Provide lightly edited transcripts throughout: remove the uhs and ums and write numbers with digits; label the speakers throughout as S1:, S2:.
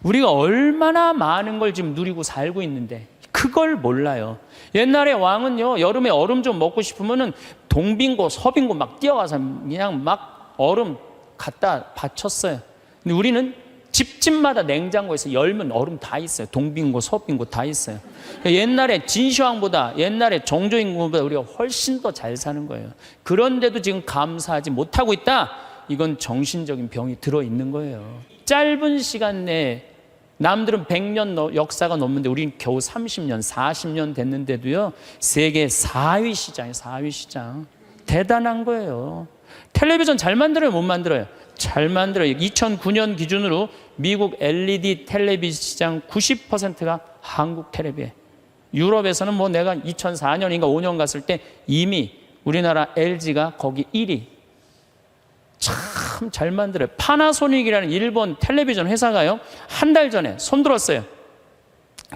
S1: 우리가 얼마나 많은 걸 지금 누리고 살고 있는데 그걸 몰라요. 옛날에 왕은요, 여름에 얼음 좀 먹고 싶으면은 동빙고 서빙고 막 뛰어가서 그냥 막 얼음 갖다 바쳤어요. 근데 우리는 집집마다 냉장고에서 열면 얼음 다 있어요. 동빙고 서빙고 다 있어요. 옛날에 진시황보다, 옛날에 정조임금보다 우리가 훨씬 더 잘 사는 거예요. 그런데도 지금 감사하지 못하고 있다? 이건 정신적인 병이 들어있는 거예요. 짧은 시간 내에 남들은 100년 역사가 넘는데 우리는 겨우 30년, 40년 됐는데도요, 세계 4위 시장이에요. 4위 시장. 대단한 거예요. 텔레비전 잘 만들어요? 못 만들어요? 잘 만들어요. 2009년 기준으로 미국 LED 텔레비전 시장 90%가 한국 텔레비예요. 유럽에서는 뭐 내가 2004년인가 5년 갔을 때 이미 우리나라 LG가 거기 1위. 참 잘 만들어요. 파나소닉이라는 일본 텔레비전 회사가요, 한 달 전에 손들었어요.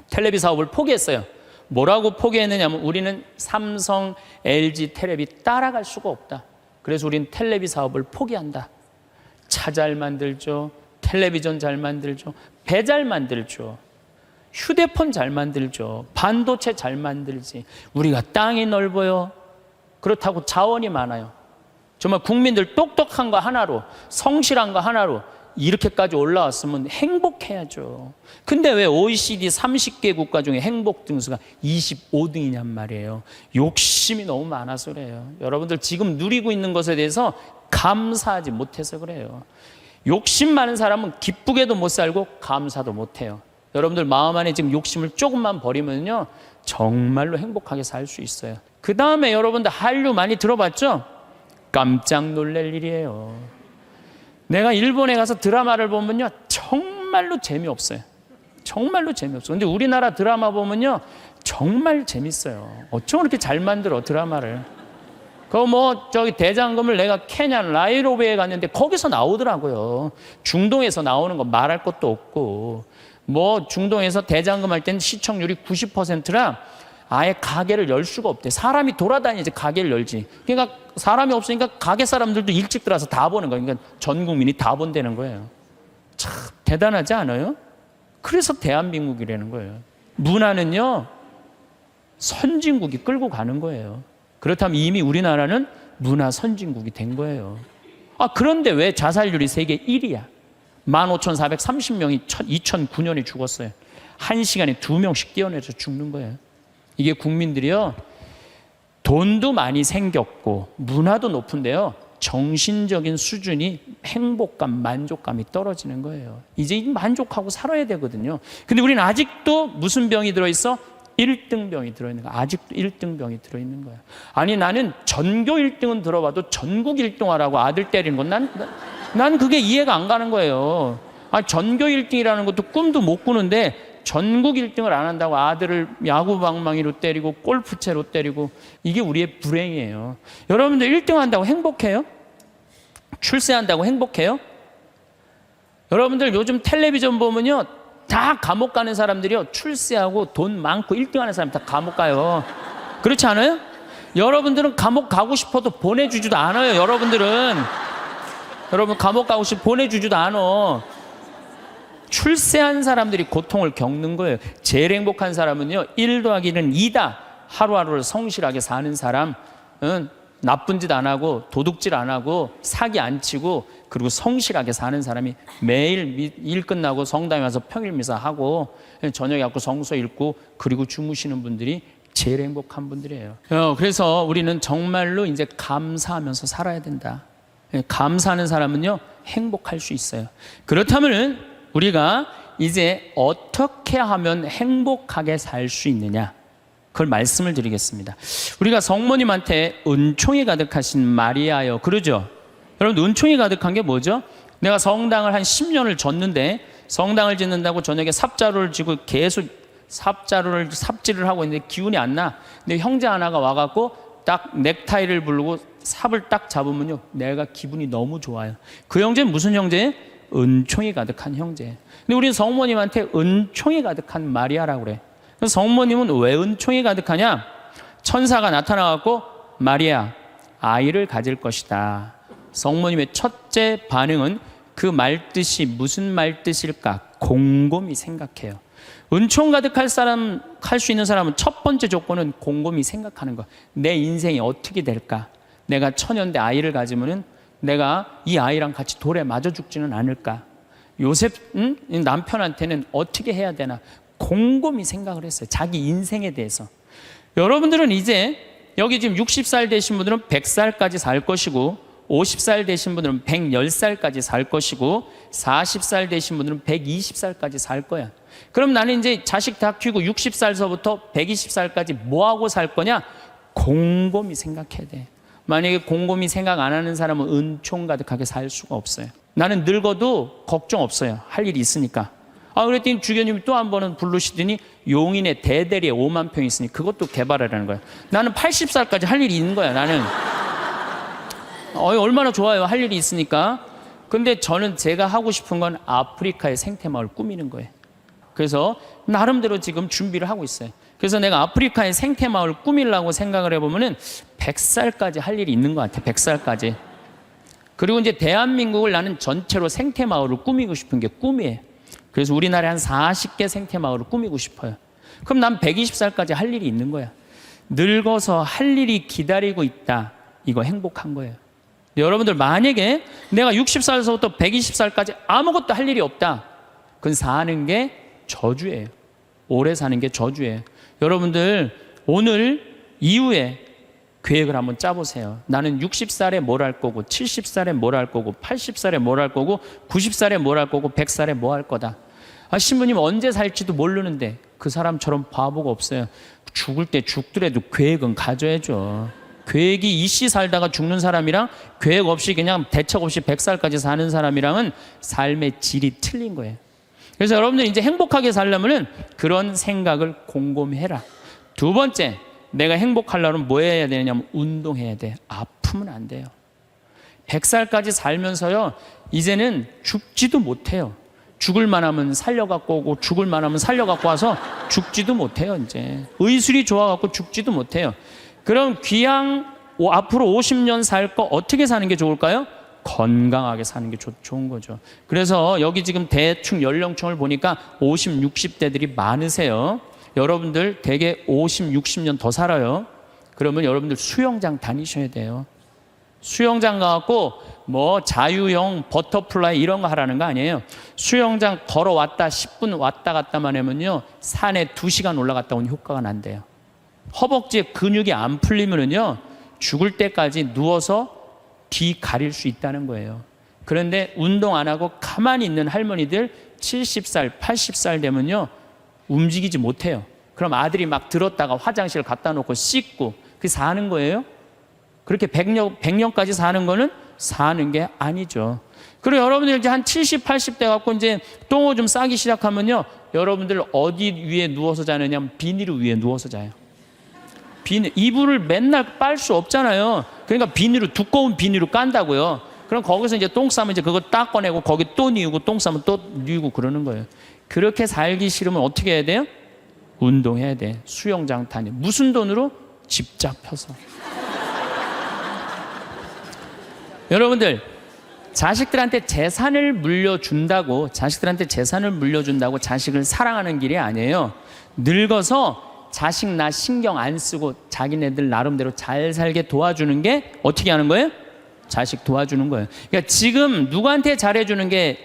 S1: 텔레비 사업을 포기했어요. 뭐라고 포기했느냐면 우리는 삼성, LG 텔레비 따라갈 수가 없다. 그래서 우린 텔레비 사업을 포기한다. 차 잘 만들죠. 텔레비전 잘 만들죠. 배 잘 만들죠. 휴대폰 잘 만들죠. 반도체 잘 만들지. 우리가 땅이 넓어요. 그렇다고 자원이 많아요. 정말 국민들 똑똑한 거 하나로, 성실한 거 하나로 이렇게까지 올라왔으면 행복해야죠. 근데 왜 OECD 30개 국가 중에 행복 등수가 25등이냔 말이에요. 욕심이 너무 많아서 그래요. 여러분들 지금 누리고 있는 것에 대해서 감사하지 못해서 그래요. 욕심 많은 사람은 기쁘게도 못 살고 감사도 못 해요. 여러분들 마음 안에 지금 욕심을 조금만 버리면요, 정말로 행복하게 살 수 있어요. 그 다음에 여러분들 한류 많이 들어봤죠? 깜짝 놀랄 일이에요. 내가 일본에 가서 드라마를 보면요, 정말로 재미없어요. 정말로 재미없어요. 근데 우리나라 드라마 보면요, 정말 재밌어요. 어쩜 그렇게 잘 만들어, 드라마를. 저기 대장금을 내가 케냐 나이로비에 갔는데 거기서 나오더라고요. 중동에서 나오는 거 말할 것도 없고, 중동에서 대장금 할 때는 시청률이 90%라 아예 가게를 열 수가 없대. 사람이 돌아다니지 가게를 열지. 그러니까 사람이 없으니까 가게 사람들도 일찍 들어와서 다 보는 거예요. 그러니까 전 국민이 다 본다는 거예요. 참 대단하지 않아요? 그래서 대한민국이라는 거예요. 문화는요, 선진국이 끌고 가는 거예요. 그렇다면 이미 우리나라는 문화 선진국이 된 거예요. 그런데 왜 자살률이 세계 1위야? 15,430명이 2009년에 죽었어요. 1시간에 2명씩 뛰어내서 죽는 거예요. 이게 국민들이요, 돈도 많이 생겼고 문화도 높은데요, 정신적인 수준이 행복감, 만족감이 떨어지는 거예요. 이제 만족하고 살아야 되거든요. 근데 우리는 아직도 무슨 병이 들어있어? 1등병이 들어있는 거야. 아직도 1등병이 들어있는 거야. 아니, 나는 전교 1등은 들어봐도 전국 1등 하라고 아들 때리는 건 난 그게 이해가 안 가는 거예요. 전교 1등이라는 것도 꿈도 못 꾸는데 전국 1등을 안 한다고 아들을 야구 방망이로 때리고 골프채로 때리고, 이게 우리의 불행이에요. 여러분들 1등 한다고 행복해요? 출세한다고 행복해요? 여러분들 요즘 텔레비전 보면요, 다 감옥 가는 사람들이요, 출세하고 돈 많고 1등 하는 사람 다 감옥 가요. 그렇지 않아요? 여러분들은 감옥 가고 싶어도 보내주지도 않아요. 여러분 감옥 가고 싶어 보내주지도 않아. 출세한 사람들이 고통을 겪는 거예요. 제일 행복한 사람은요, 1 더하기 1은 2다. 하루하루를 성실하게 사는 사람은 나쁜 짓 안 하고 도둑질 안 하고 사기 안 치고 그리고 성실하게 사는 사람이 매일 일 끝나고 성당에 와서 평일 미사하고 저녁에 갖고 성서 읽고 그리고 주무시는 분들이 제일 행복한 분들이에요. 그래서 우리는 정말로 이제 감사하면서 살아야 된다. 감사하는 사람은요, 행복할 수 있어요. 그렇다면 우리가 이제 어떻게 하면 행복하게 살 수 있느냐, 그걸 말씀을 드리겠습니다. 우리가 성모님한테 은총이 가득하신 마리아여, 그러죠? 여러분, 은총이 가득한 게 뭐죠? 내가 성당을 한 10년을 졌는데, 성당을 짓는다고 저녁에 삽자루를 쥐고 계속 삽질을 하고 있는데 기운이 안 나. 근데 형제 하나가 와갖고 딱 넥타이를 부르고 삽을 딱 잡으면요, 내가 기분이 너무 좋아요. 그 형제는 무슨 형제예요? 은총이 가득한 형제. 근데 우리는 성모님한테 은총이 가득한 마리아라고 그래. 성모님은 왜 은총이 가득하냐? 천사가 나타나갖고 마리아, 아이를 가질 것이다. 성모님의 첫째 반응은 그 말뜻이 무슨 말뜻일까? 곰곰이 생각해요. 은총 가득할 사람, 할 수 있는 사람은 첫 번째 조건은 곰곰이 생각하는 거. 내 인생이 어떻게 될까? 내가 천연대 아이를 가지면은 내가 이 아이랑 같이 돌에 맞아 죽지는 않을까? 요셉 남편한테는 어떻게 해야 되나? 곰곰이 생각을 했어요. 자기 인생에 대해서. 여러분들은 이제 여기 지금 60살 되신 분들은 100살까지 살 것이고, 50살 되신 분들은 110살까지 살 것이고, 40살 되신 분들은 120살까지 살 거야. 그럼 나는 이제 자식 다 키우고 60살서부터 120살까지 뭐하고 살 거냐? 곰곰이 생각해야 돼. 만약에 곰곰이 생각 안 하는 사람은 은총 가득하게 살 수가 없어요. 나는 늙어도 걱정 없어요. 할 일이 있으니까. 그랬더니 주교님이 또 한 번은 부르시더니 용인에 대대리에 5만 평이 있으니 그것도 개발하라는 거야. 나는 80살까지 할 일이 있는 거야. 나는 얼마나 좋아요. 할 일이 있으니까. 근데 저는 제가 하고 싶은 건 아프리카의 생태마을 꾸미는 거예요. 그래서 나름대로 지금 준비를 하고 있어요. 그래서 내가 아프리카의 생태마을 꾸미려고 생각을 해보면은 100살까지 할 일이 있는 것 같아. 100살까지. 그리고 이제 대한민국을 나는 전체로 생태마을을 꾸미고 싶은 게 꿈이에요. 그래서 우리나라에 한 40개 생태마을을 꾸미고 싶어요. 그럼 난 120살까지 할 일이 있는 거야. 늙어서 할 일이 기다리고 있다. 이거 행복한 거예요. 여러분들 만약에 내가 60살서부터 120살까지 아무것도 할 일이 없다. 그건 사는 게 저주예요. 오래 사는 게 저주예요. 여러분들 오늘 이후에 계획을 한번 짜보세요. 나는 60살에 뭘 할 거고, 70살에 뭘 할 거고, 80살에 뭘 할 거고, 90살에 뭘 할 거고, 100살에 뭐 할 거다. 신부님 언제 살지도 모르는데 그 사람처럼 바보가 없어요. 죽을 때 죽더라도 계획은 가져야죠. 계획이 이씨 살다가 죽는 사람이랑 계획 없이 그냥 대책 없이 100살까지 사는 사람이랑은 삶의 질이 틀린 거예요. 그래서 여러분들 이제 행복하게 살려면은 그런 생각을 곰곰이 해라. 두 번째, 내가 행복하려면 뭐 해야 되냐면 운동해야 돼. 아프면 안 돼요. 100살까지 살면서요, 이제는 죽지도 못해요. 죽을 만하면 살려갖고 오고, 죽을 만하면 살려갖고 와서 죽지도 못해요. 이제 의술이 좋아갖고 죽지도 못해요. 그럼 귀양 앞으로 50년 살 거 어떻게 사는 게 좋을까요? 건강하게 사는 게 좋은 거죠. 그래서 여기 지금 대충 연령층을 보니까 50, 60대들이 많으세요. 여러분들 대개 50, 60년 더 살아요. 그러면 여러분들 수영장 다니셔야 돼요. 수영장 가갖고 뭐 자유형 버터플라이 이런 거 하라는 거 아니에요. 수영장 걸어왔다 10분 왔다 갔다만 하면요, 산에 2시간 올라갔다 온 효과가 난대요. 허벅지에 근육이 안 풀리면은요, 죽을 때까지 누워서 뒤 가릴 수 있다는 거예요. 그런데 운동 안 하고 가만히 있는 할머니들 70살, 80살 되면요, 움직이지 못해요. 그럼 아들이 막 들었다가 화장실 갖다 놓고 씻고 그게 사는 거예요? 그렇게 100년까지 사는 거는 사는 게 아니죠. 그리고 여러분들 이제 한 70, 80대 갖고 이제 똥오 좀 싸기 시작하면요, 여러분들 어디 위에 누워서 자느냐면 비닐 위에 누워서 자요. 이불을 맨날 빨 수 없잖아요. 그러니까 두꺼운 비닐로 깐다고요. 그럼 거기서 이제 똥 싸면 이제 그거 딱 꺼내고 거기 또 뉘우고 똥 싸면 또 뉘우고 그러는 거예요. 그렇게 살기 싫으면 어떻게 해야 돼요? 운동해야 돼. 수영장 다니. 무슨 돈으로? 집 잡혀서. 여러분들 자식들한테 재산을 물려준다고 자식을 사랑하는 길이 아니에요. 늙어서 자식 나 신경 안 쓰고 자기네들 나름대로 잘 살게 도와주는 게 어떻게 하는 거예요? 자식 도와주는 거예요. 그러니까 지금 누구한테 잘해주는 게,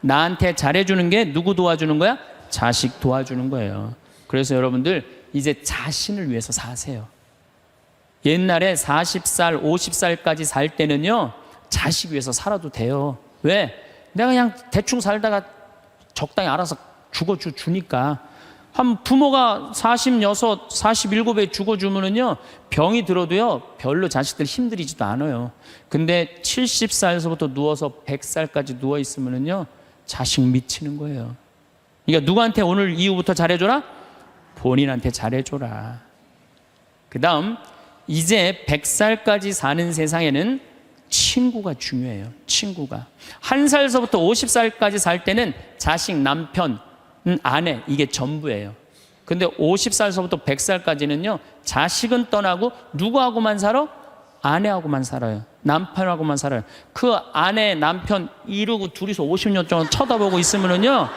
S1: 나한테 잘해주는 게 누구 도와주는 거야? 자식 도와주는 거예요. 그래서 여러분들 이제 자신을 위해서 사세요. 옛날에 40살, 50살까지 살 때는요, 자식 위해서 살아도 돼요. 왜? 내가 그냥 대충 살다가 적당히 알아서 죽어주니까. 한 부모가 46, 47에 죽어주면은요, 병이 들어도요, 별로 자식들 힘들이지도 않아요. 근데 70살에서부터 누워서 100살까지 누워있으면은요, 자식 미치는 거예요. 그러니까 누구한테 오늘 이후부터 잘해줘라? 본인한테 잘해줘라. 그 다음, 이제 100살까지 사는 세상에는 친구가 중요해요. 친구가. 1살서부터 50살까지 살 때는 자식, 남편, 아내, 이게 전부예요. 근데 50살서부터 100살까지는요, 자식은 떠나고 누구하고만 살아? 아내하고만 살아요. 남편하고만 살아요. 그 아내, 남편 이러고 둘이서 50년 동안 쳐다보고 있으면은요,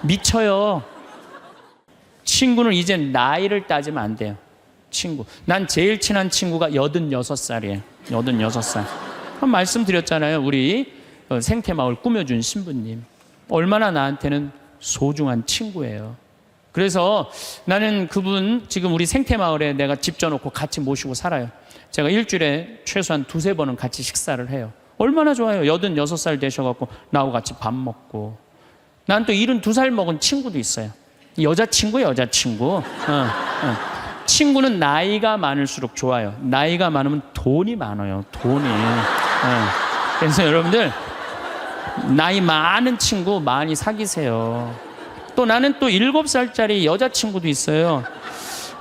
S1: 미쳐요. 친구는 이제 나이를 따지면 안 돼요. 친구. 난 제일 친한 친구가 86살이에요. 86살. 말씀드렸잖아요. 우리 생태마을 꾸며준 신부님. 얼마나 나한테는 소중한 친구예요. 그래서 나는 그분 지금 우리 생태마을에 내가 집 져놓고 같이 모시고 살아요. 제가 일주일에 최소한 2-3번은 같이 식사를 해요. 얼마나 좋아요. 86살 되셔갖고 나하고 같이 밥 먹고. 난 또 72살 먹은 친구도 있어요. 여자친구예요, 여자친구. 친구는 나이가 많을수록 좋아요. 나이가 많으면 돈이 많아요. 돈이. 그래서 여러분들 나이 많은 친구 많이 사귀세요. 또 나는 또 7살짜리 여자친구도 있어요.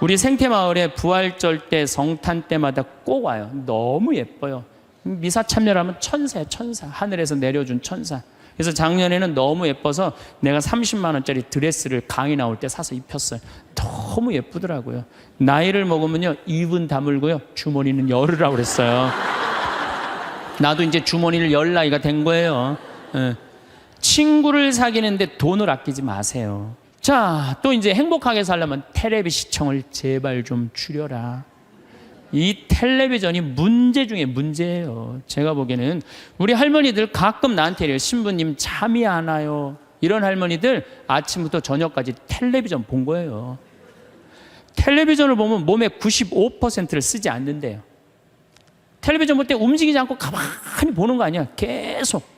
S1: 우리 생태마을에 부활절 때 성탄 때마다 꼭 와요. 너무 예뻐요. 미사 참여를 하면 천사예요. 천사. 하늘에서 내려준 천사. 그래서 작년에는 너무 예뻐서 내가 30만 원짜리 드레스를 강의 나올 때 사서 입혔어요. 너무 예쁘더라고요. 나이를 먹으면요, 입은 다물고요, 주머니는 열으라고 그랬어요. 나도 이제 주머니를 열 나이가 된 거예요. 친구를 사귀는데 돈을 아끼지 마세요. 자, 또 이제 행복하게 살려면 텔레비 시청을 제발 좀 줄여라. 이 텔레비전이 문제 중에 문제예요. 제가 보기에는 우리 할머니들 가끔 나한테 이래요. 신부님 잠이 안 와요. 이런 할머니들 아침부터 저녁까지 텔레비전 본 거예요. 텔레비전을 보면 몸의 95%를 쓰지 않는데요. 텔레비전 볼 때 움직이지 않고 가만히 보는 거 아니야. 계속.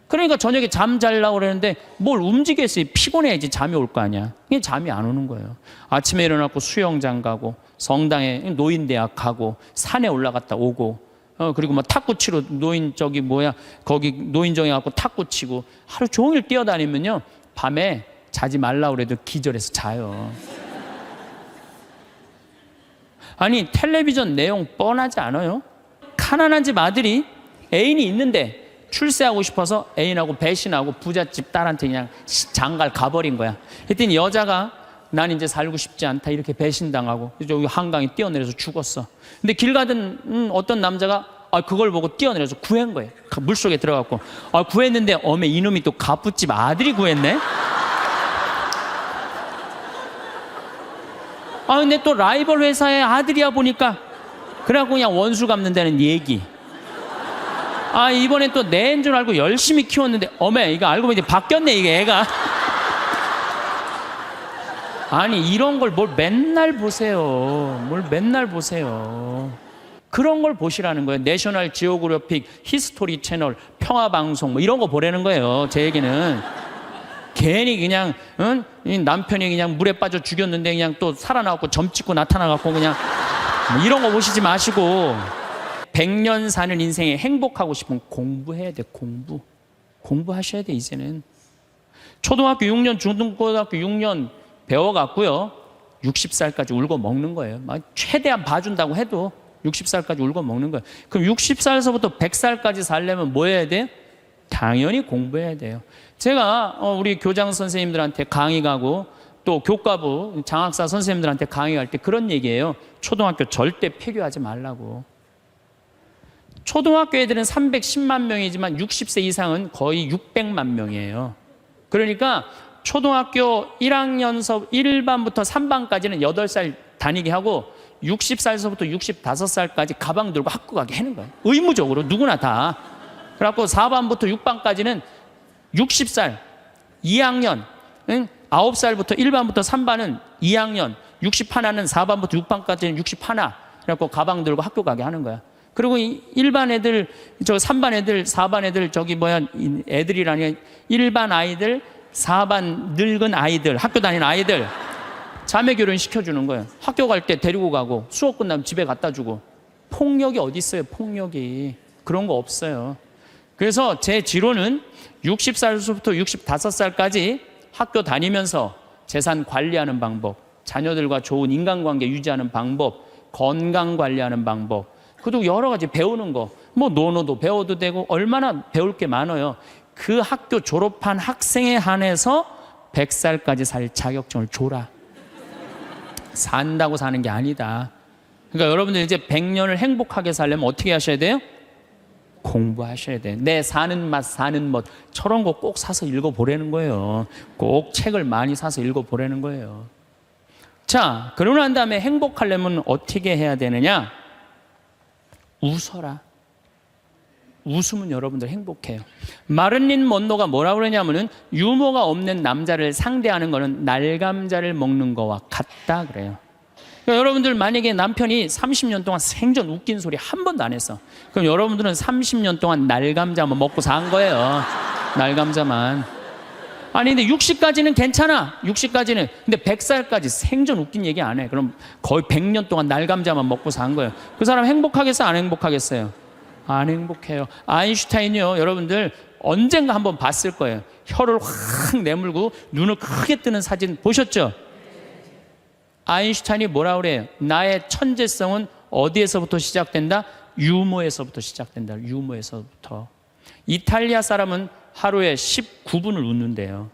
S1: 그러니까 저녁에 잠 자려고 그러는데 뭘 움직였어요. 피곤해야지 잠이 올 거 아니야. 이게 잠이 안 오는 거예요. 아침에 일어나고 수영장 가고 성당에 노인대학 가고 산에 올라갔다 오고 그리고 뭐 탁구 치러 거기 노인정에 가고 탁구 치고 하루 종일 뛰어다니면요, 밤에 자지 말라고 그래도 기절해서 자요. 아니 텔레비전 내용 뻔하지 않아요? 가난한 집 아들이 애인이 있는데 출세하고 싶어서 애인하고 배신하고 부잣집 딸한테 그냥 장갈 가버린 거야. 그랬더니 여자가 난 이제 살고 싶지 않다 이렇게 배신당하고 여기 한강에 뛰어내려서 죽었어. 근데 길 가던 어떤 남자가 그걸 보고 뛰어내려서 구한 거예요. 물속에 들어갔고 구했는데 어메 이놈이 또 갑부집 아들이 구했네. 근데 또 라이벌 회사의 아들이야 보니까 그래갖고 그냥 원수 갚는다는 얘기. 이번엔 또 내 애인 줄 알고 열심히 키웠는데 어메 이거 알고 보니 바뀌었네 이게 애가. 아니 이런 걸 뭘 맨날 보세요. 뭘 맨날 보세요. 그런 걸 보시라는 거예요. 내셔널 지오그래픽, 히스토리 채널, 평화방송 뭐 이런 거 보라는 거예요. 제 얘기는. 괜히 그냥 남편이 그냥 물에 빠져 죽였는데 그냥 또 살아나갖고 점 찍고 나타나갖고 그냥 이런 거 보시지 마시고 100년 사는 인생에 행복하고 싶으면 공부해야 돼. 공부하셔야 돼. 이제는 초등학교 6년 중등고등학교 6년 배워갖고요 60살까지 울고 먹는 거예요. 최대한 봐준다고 해도 60살까지 울고 먹는 거예요. 그럼 60살서부터 100살까지 살려면 뭐 해야 돼요? 당연히 공부해야 돼요. 제가 우리 교장 선생님들한테 강의 가고 또 교과부 장학사 선생님들한테 강의할 때 그런 얘기예요. 초등학교 절대 폐교하지 말라고. 초등학교 애들은 310만 명이지만 60세 이상은 거의 600만 명이에요. 그러니까 초등학교 1학년서 1반부터 3반까지는 8살 다니게 하고 60살서부터 65살까지 가방 들고 학교 가게 하는 거예요. 의무적으로 누구나 다. 그래갖고 4반부터 6반까지는 60살 2학년 9살부터 1반부터 3반은 2학년 61는 4반부터 6반까지는 61 그래갖고 가방 들고 학교 가게 하는 거야. 그리고 1반 애들, 3반 애들, 4반 애들, 애들이라니 1반 아이들, 4반 늙은 아이들, 학교 다니는 아이들, 자매 결혼 시켜주는 거예요. 학교 갈 때 데리고 가고, 수업 끝나면 집에 갖다 주고. 폭력이 어디 있어요, 폭력이. 그런 거 없어요. 그래서 제 지론은 60살부터 65살까지 학교 다니면서 재산 관리하는 방법, 자녀들과 좋은 인간관계 유지하는 방법, 건강 관리하는 방법, 그리고 여러 가지 배우는 거, 논어도 배워도 되고 얼마나 배울 게 많아요. 그 학교 졸업한 학생에 한해서 100살까지 살 자격증을 줘라. 산다고 사는 게 아니다. 그러니까 여러분들 이제 100년을 행복하게 살려면 어떻게 하셔야 돼요? 공부하셔야 돼요. 내 사는 맛 사는 멋 저런 거 꼭 사서 읽어보라는 거예요. 꼭 책을 많이 사서 읽어보라는 거예요. 자, 그러고 난 다음에 행복하려면 어떻게 해야 되느냐? 웃어라. 웃으면 여러분들 행복해요. 마를린 먼로가 뭐라고 그러냐면은 유머가 없는 남자를 상대하는 거는 날감자를 먹는 거와 같다 그래요. 그러니까 여러분들 만약에 남편이 30년 동안 생전 웃긴 소리 한 번도 안 했어. 그럼 여러분들은 30년 동안 날감자만 먹고 산 거예요. 날감자만. 아니 근데 60까지는 괜찮아. 60까지는. 근데 100살까지 생전 웃긴 얘기 안 해. 그럼 거의 100년 동안 날감자만 먹고 산 거예요. 그 사람 행복하겠어요? 안 행복하겠어요? 안 행복해요. 아인슈타인이요. 여러분들 언젠가 한번 봤을 거예요. 혀를 확 내물고 눈을 크게 뜨는 사진 보셨죠? 아인슈타인이 뭐라 그래요? 나의 천재성은 어디에서부터 시작된다? 유머에서부터 시작된다. 유머에서부터. 이탈리아 사람은 하루에 19분을 웃는데요.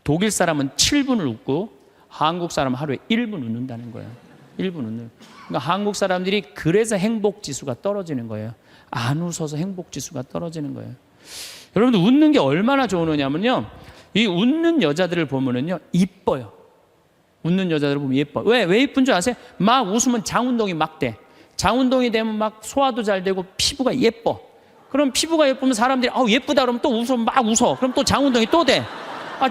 S1: 독일 사람은 7분을 웃고 한국 사람은 하루에 1분 웃는다는 거예요. 1분 웃는. 그러니까 한국 사람들이 그래서 행복 지수가 떨어지는 거예요. 안 웃어서 행복 지수가 떨어지는 거예요. 여러분들 웃는 게 얼마나 좋으냐면요. 이 웃는 여자들을 보면은요, 이뻐요. 웃는 여자들을 보면 예뻐. 왜 이쁜 줄 아세요? 막 웃으면 장운동이 막 돼. 장운동이 되면 막 소화도 잘 되고 피부가 예뻐. 그럼 피부가 예쁘면 사람들이 예쁘다 그러면 또 웃어 막 웃어. 그럼 또 장운동이 또 돼.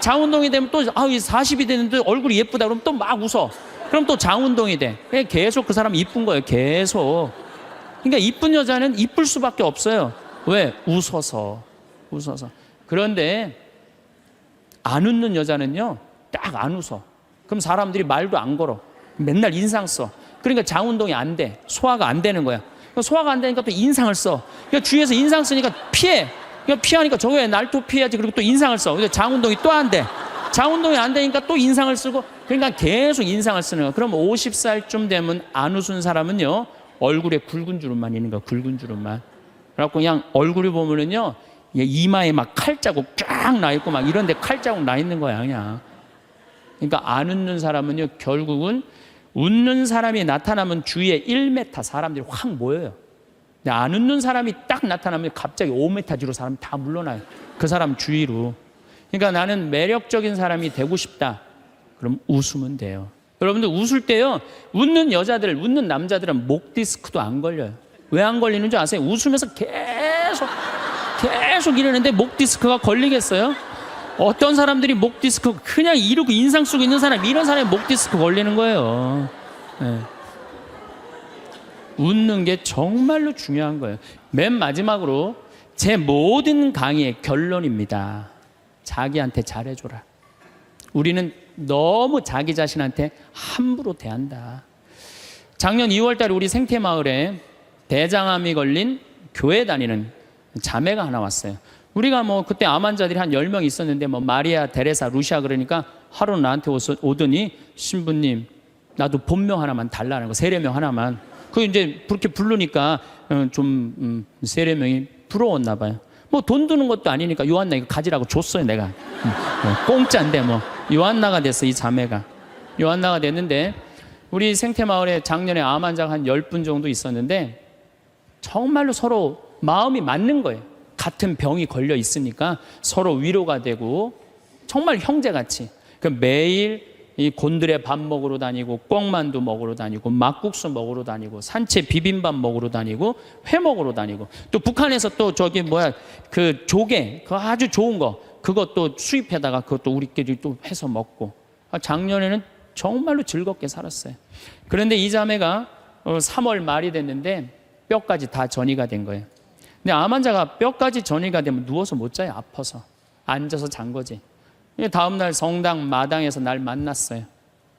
S1: 장운동이 되면 또 40이 되는데 얼굴이 예쁘다 그러면 또 막 웃어. 그럼 또 장운동이 돼. 계속 그 사람이 이쁜 거예요. 계속. 그러니까 이쁜 여자는 이쁠 수밖에 없어요. 왜? 웃어서. 그런데 안 웃는 여자는요, 딱 안 웃어. 그럼 사람들이 말도 안 걸어. 맨날 인상 써. 그러니까 장운동이 안 돼. 소화가 안 되는 거야. 소화가 안 되니까 또 인상을 써. 그러니까 주위에서 인상 쓰니까 피해. 그러니까 피하니까 저거 왜 날 또 피해야지. 그리고 또 인상을 써. 근데 장운동이 또 안 돼. 장운동이 안 되니까 또 인상을 쓰고. 그러니까 계속 인상을 쓰는 거야. 그럼 50살쯤 되면 안 웃은 사람은요, 얼굴에 굵은 주름만 있는 거야. 굵은 주름만. 그래갖고 그냥 얼굴을 보면은요, 이마에 막 칼자국 쫙 나 있고 막 이런데 칼자국 나 있는 거야 그냥. 그러니까 안 웃는 사람은요, 결국은 웃는 사람이 나타나면 주위에 1m 사람들이 확 모여요. 근데 안 웃는 사람이 딱 나타나면 갑자기 5m 뒤로 사람이 다 물러나요. 그 사람 주위로. 그러니까 나는 매력적인 사람이 되고 싶다. 그럼 웃으면 돼요. 여러분들 웃을 때요, 웃는 여자들, 웃는 남자들은 목 디스크도 안 걸려요. 왜 안 걸리는 줄 아세요? 웃으면서 계속 이러는데 목 디스크가 걸리겠어요? 어떤 사람들이 목 디스크 그냥 이러고 인상 쓰고 있는 사람, 이런 사람이 목 디스크 걸리는 거예요. 네. 웃는 게 정말로 중요한 거예요. 맨 마지막으로 제 모든 강의의 결론입니다. 자기한테 잘해줘라. 우리는 너무 자기 자신한테 함부로 대한다. 작년 2월 달에 우리 생태마을에 대장암이 걸린 교회 다니는 자매가 하나 왔어요. 우리가 그때 암 환자들이 한 10명 있었는데 마리아, 데레사, 루시아 그러니까 하루 나한테 오더니 신부님 나도 본명 하나만 달라는 거, 세례명 하나만. 그 이제 그렇게 부르니까 좀 세례명이 부러웠나 봐요. 돈 드는 것도 아니니까 요한나 이거 가지라고 줬어요 내가. 공짜인데 요한나가 됐어. 이 자매가 요한나가 됐는데 우리 생태마을에 작년에 암 환자가 한 10분 정도 있었는데 정말로 서로 마음이 맞는 거예요. 같은 병이 걸려 있으니까 서로 위로가 되고 정말 형제같이. 매일 이 곤드레 밥 먹으러 다니고 꽁만두 먹으러 다니고 막국수 먹으러 다니고 산채 비빔밥 먹으러 다니고 회 먹으러 다니고 또 북한에서 또 그 조개 그거 아주 좋은 거 그것도 수입해다가 그것도 우리끼리 또 해서 먹고. 작년에는 정말로 즐겁게 살았어요. 그런데 이 자매가 3월 말이 됐는데 뼈까지 다 전이가 된 거예요. 근데 암 환자가 뼈까지 전이가 되면 누워서 못 자요. 아파서. 앉아서 잔 거지. 다음날 성당 마당에서 날 만났어요.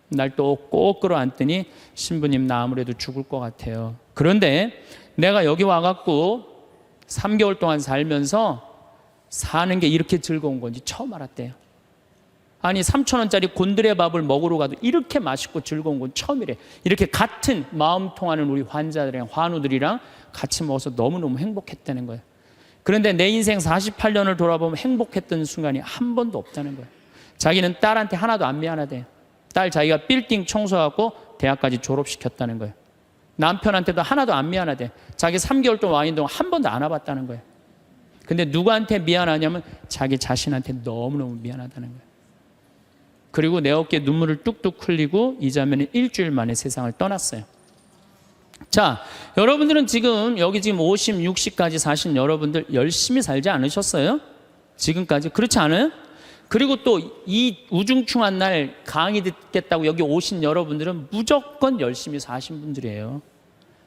S1: 날 또 꼭 끌어안더니 신부님 나 아무래도 죽을 것 같아요. 그런데 내가 여기 와갖고 3개월 동안 살면서 사는 게 이렇게 즐거운 건지 처음 알았대요. 아니 3,000원짜리 곤드레 밥을 먹으러 가도 이렇게 맛있고 즐거운 건 처음이래. 이렇게 같은 마음 통하는 우리 환자들이랑 환우들이랑 같이 먹어서 너무너무 행복했다는 거예요. 그런데 내 인생 48년을 돌아보면 행복했던 순간이 한 번도 없다는 거예요. 자기는 딸한테 하나도 안 미안하대요. 딸 자기가 빌딩 청소하고 대학까지 졸업시켰다는 거예요. 남편한테도 하나도 안 미안하대. 자기 3개월 동안 와 있는 동안 한 번도 안 와봤다는 거예요. 근데 누구한테 미안하냐면 자기 자신한테 너무너무 미안하다는 거예요. 그리고 내 어깨에 눈물을 뚝뚝 흘리고 이 자매는 일주일 만에 세상을 떠났어요. 자, 여러분들은 지금 여기 지금 50, 60까지 사신 여러분들 열심히 살지 않으셨어요? 지금까지? 그렇지 않아요? 그리고 또 이 우중충한 날 강의 듣겠다고 여기 오신 여러분들은 무조건 열심히 사신 분들이에요.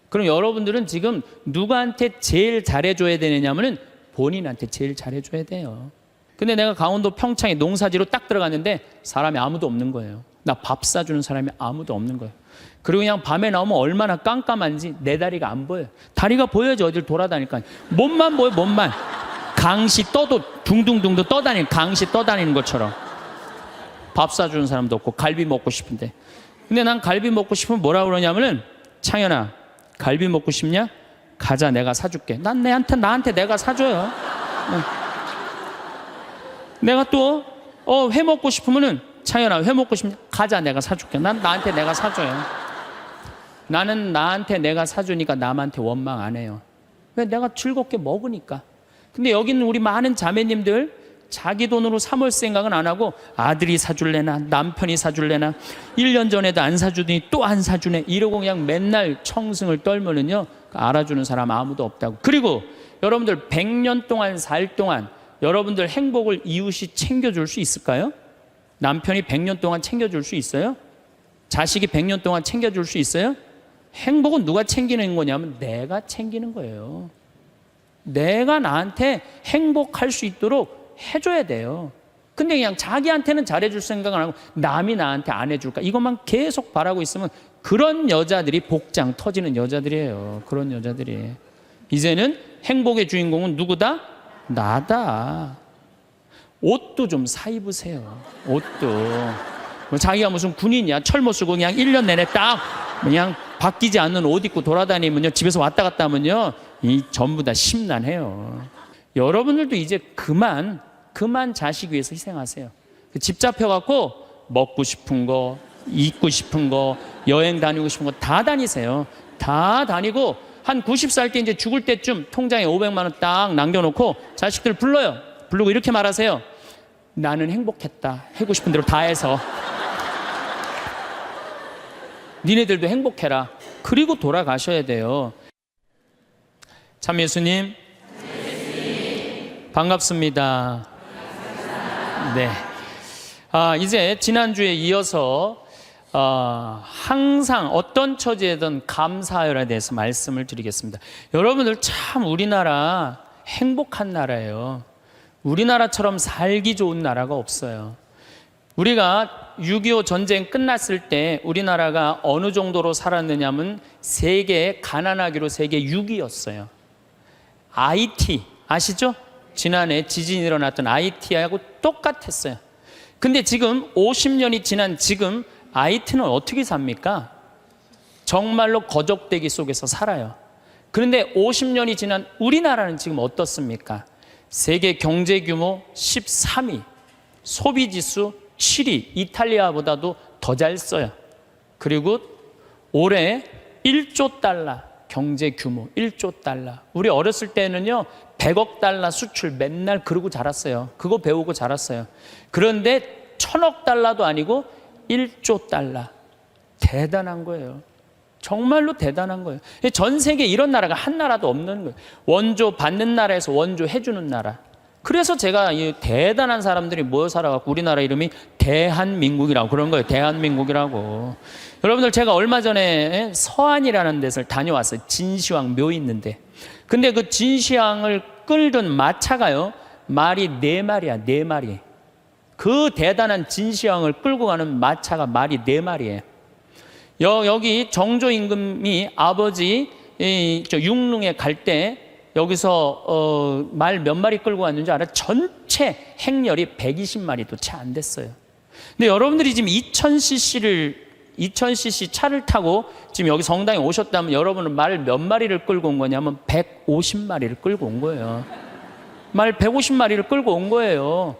S1: 그럼 여러분들은 지금 누구한테 제일 잘해줘야 되느냐면은 본인한테 제일 잘해줘야 돼요. 근데 내가 강원도 평창에 농사지로 딱 들어갔는데 사람이 아무도 없는 거예요. 나 밥 사주는 사람이 아무도 없는 거예요. 그리고 그냥 밤에 나오면 얼마나 깜깜한지 내 다리가 안 보여요. 다리가 보여야지 어딜 돌아다니까. 몸만 보여, 몸만. 강시 떠도 둥둥둥도 떠다니는, 강시 떠다니는 것처럼. 밥 사주는 사람도 없고 갈비 먹고 싶은데. 근데 난 갈비 먹고 싶으면 뭐라 그러냐면은 창현아, 갈비 먹고 싶냐? 가자, 내가 사줄게. 난 나한테 내가 사줘요. 내가 또 회 먹고 싶으면은 창현아, 회 먹고 싶냐? 가자, 내가 사줄게. 난 나한테 내가 사줘요. 나는 나한테 내가 사주니까 남한테 원망 안 해요. 왜? 내가 즐겁게 먹으니까. 근데 여기는 우리 많은 자매님들 자기 돈으로 사 먹을 생각은 안 하고 아들이 사줄래나 남편이 사줄래나 1년 전에도 안 사주더니 또 안 사주네 이러고 그냥 맨날 청승을 떨면은요 알아주는 사람 아무도 없다고. 그리고 여러분들 100년 동안 살 동안 여러분들 행복을 이웃이 챙겨줄 수 있을까요? 남편이 100년 동안 챙겨줄 수 있어요? 자식이 100년 동안 챙겨줄 수 있어요? 행복은 누가 챙기는 거냐면 내가 챙기는 거예요. 내가 나한테 행복할 수 있도록 해줘야 돼요. 근데 그냥 자기한테는 잘해줄 생각을 안 하고 남이 나한테 안 해줄까 이것만 계속 바라고 있으면 그런 여자들이 복장 터지는 여자들이에요. 그런 여자들이. 이제는 행복의 주인공은 누구다? 나다. 옷도 좀 사 입으세요. 옷도. 자기가 무슨 군인이야. 철모 쓰고 그냥 1년 내내 딱 그냥 바뀌지 않는 옷 입고 돌아다니면요. 집에서 왔다 갔다 하면요. 이 전부 다 심란해요. 여러분들도 이제 그만 자식 위해서 희생하세요. 집 잡혀갖고 먹고 싶은 거, 입고 싶은 거, 여행 다니고 싶은 거 다 다니세요. 다 다니고 한 90살 때 이제 죽을 때쯤 통장에 500만 원 딱 남겨놓고 자식들 불러요. 부르고 이렇게 말하세요. 나는 행복했다. 하고 싶은 대로 다 해서. 니네들도 행복해라. 그리고 돌아가셔야 돼요. 참 예수님, 반갑습니다. 네. 이제 지난주에 이어서 항상 어떤 처지에든 감사하여에 대해서 말씀을 드리겠습니다. 여러분들 참 우리나라 행복한 나라예요. 우리나라처럼 살기 좋은 나라가 없어요. 우리가 6.25 전쟁 끝났을 때 우리나라가 어느 정도로 살았느냐면 세계 가난하기로 세계 6위였어요. IT 아시죠? 지난해 지진이 일어났던 IT하고 똑같았어요. 근데 지금 50년이 지난 지금 IT는 어떻게 삽니까? 정말로 거적대기 속에서 살아요. 그런데 50년이 지난 우리나라는 지금 어떻습니까? 세계 경제 규모 13위, 소비지수 7위, 이탈리아보다도 더 잘 써요. 그리고 올해 1조 달러 경제 규모 1조 달러. 우리 어렸을 때는요 100억 달러 수출 맨날 그러고 자랐어요. 그거 배우고 자랐어요. 그런데 1000억 달러도 아니고 1조 달러. 대단한 거예요. 정말로 대단한 거예요. 전 세계에 이런 나라가 한 나라도 없는 거예요. 원조 받는 나라에서 원조 해주는 나라. 그래서 제가 이 대단한 사람들이 모여 살아갖고 우리나라 이름이 대한민국이라고 그런 거예요. 대한민국이라고. 여러분들 제가 얼마 전에 서안이라는 데서 다녀왔어요. 진시황 묘 있는데. 근데 그 진시황을 끌던 마차가요. 말이 4마리야. 4마리. 그 대단한 진시황을 끌고 가는 마차가 말이 4마리예요. 여기 정조 임금이 아버지 육릉에 갈 때 여기서 말 몇 마리 끌고 왔는지 알아요? 전체 행렬이 120마리도 채 안 됐어요. 근데 여러분들이 지금 2000cc 차를 타고 지금 여기 성당에 오셨다면 여러분은 말 몇 마리를 끌고 온 거냐면 150마리를 끌고 온 거예요. 말 150마리를 끌고 온 거예요.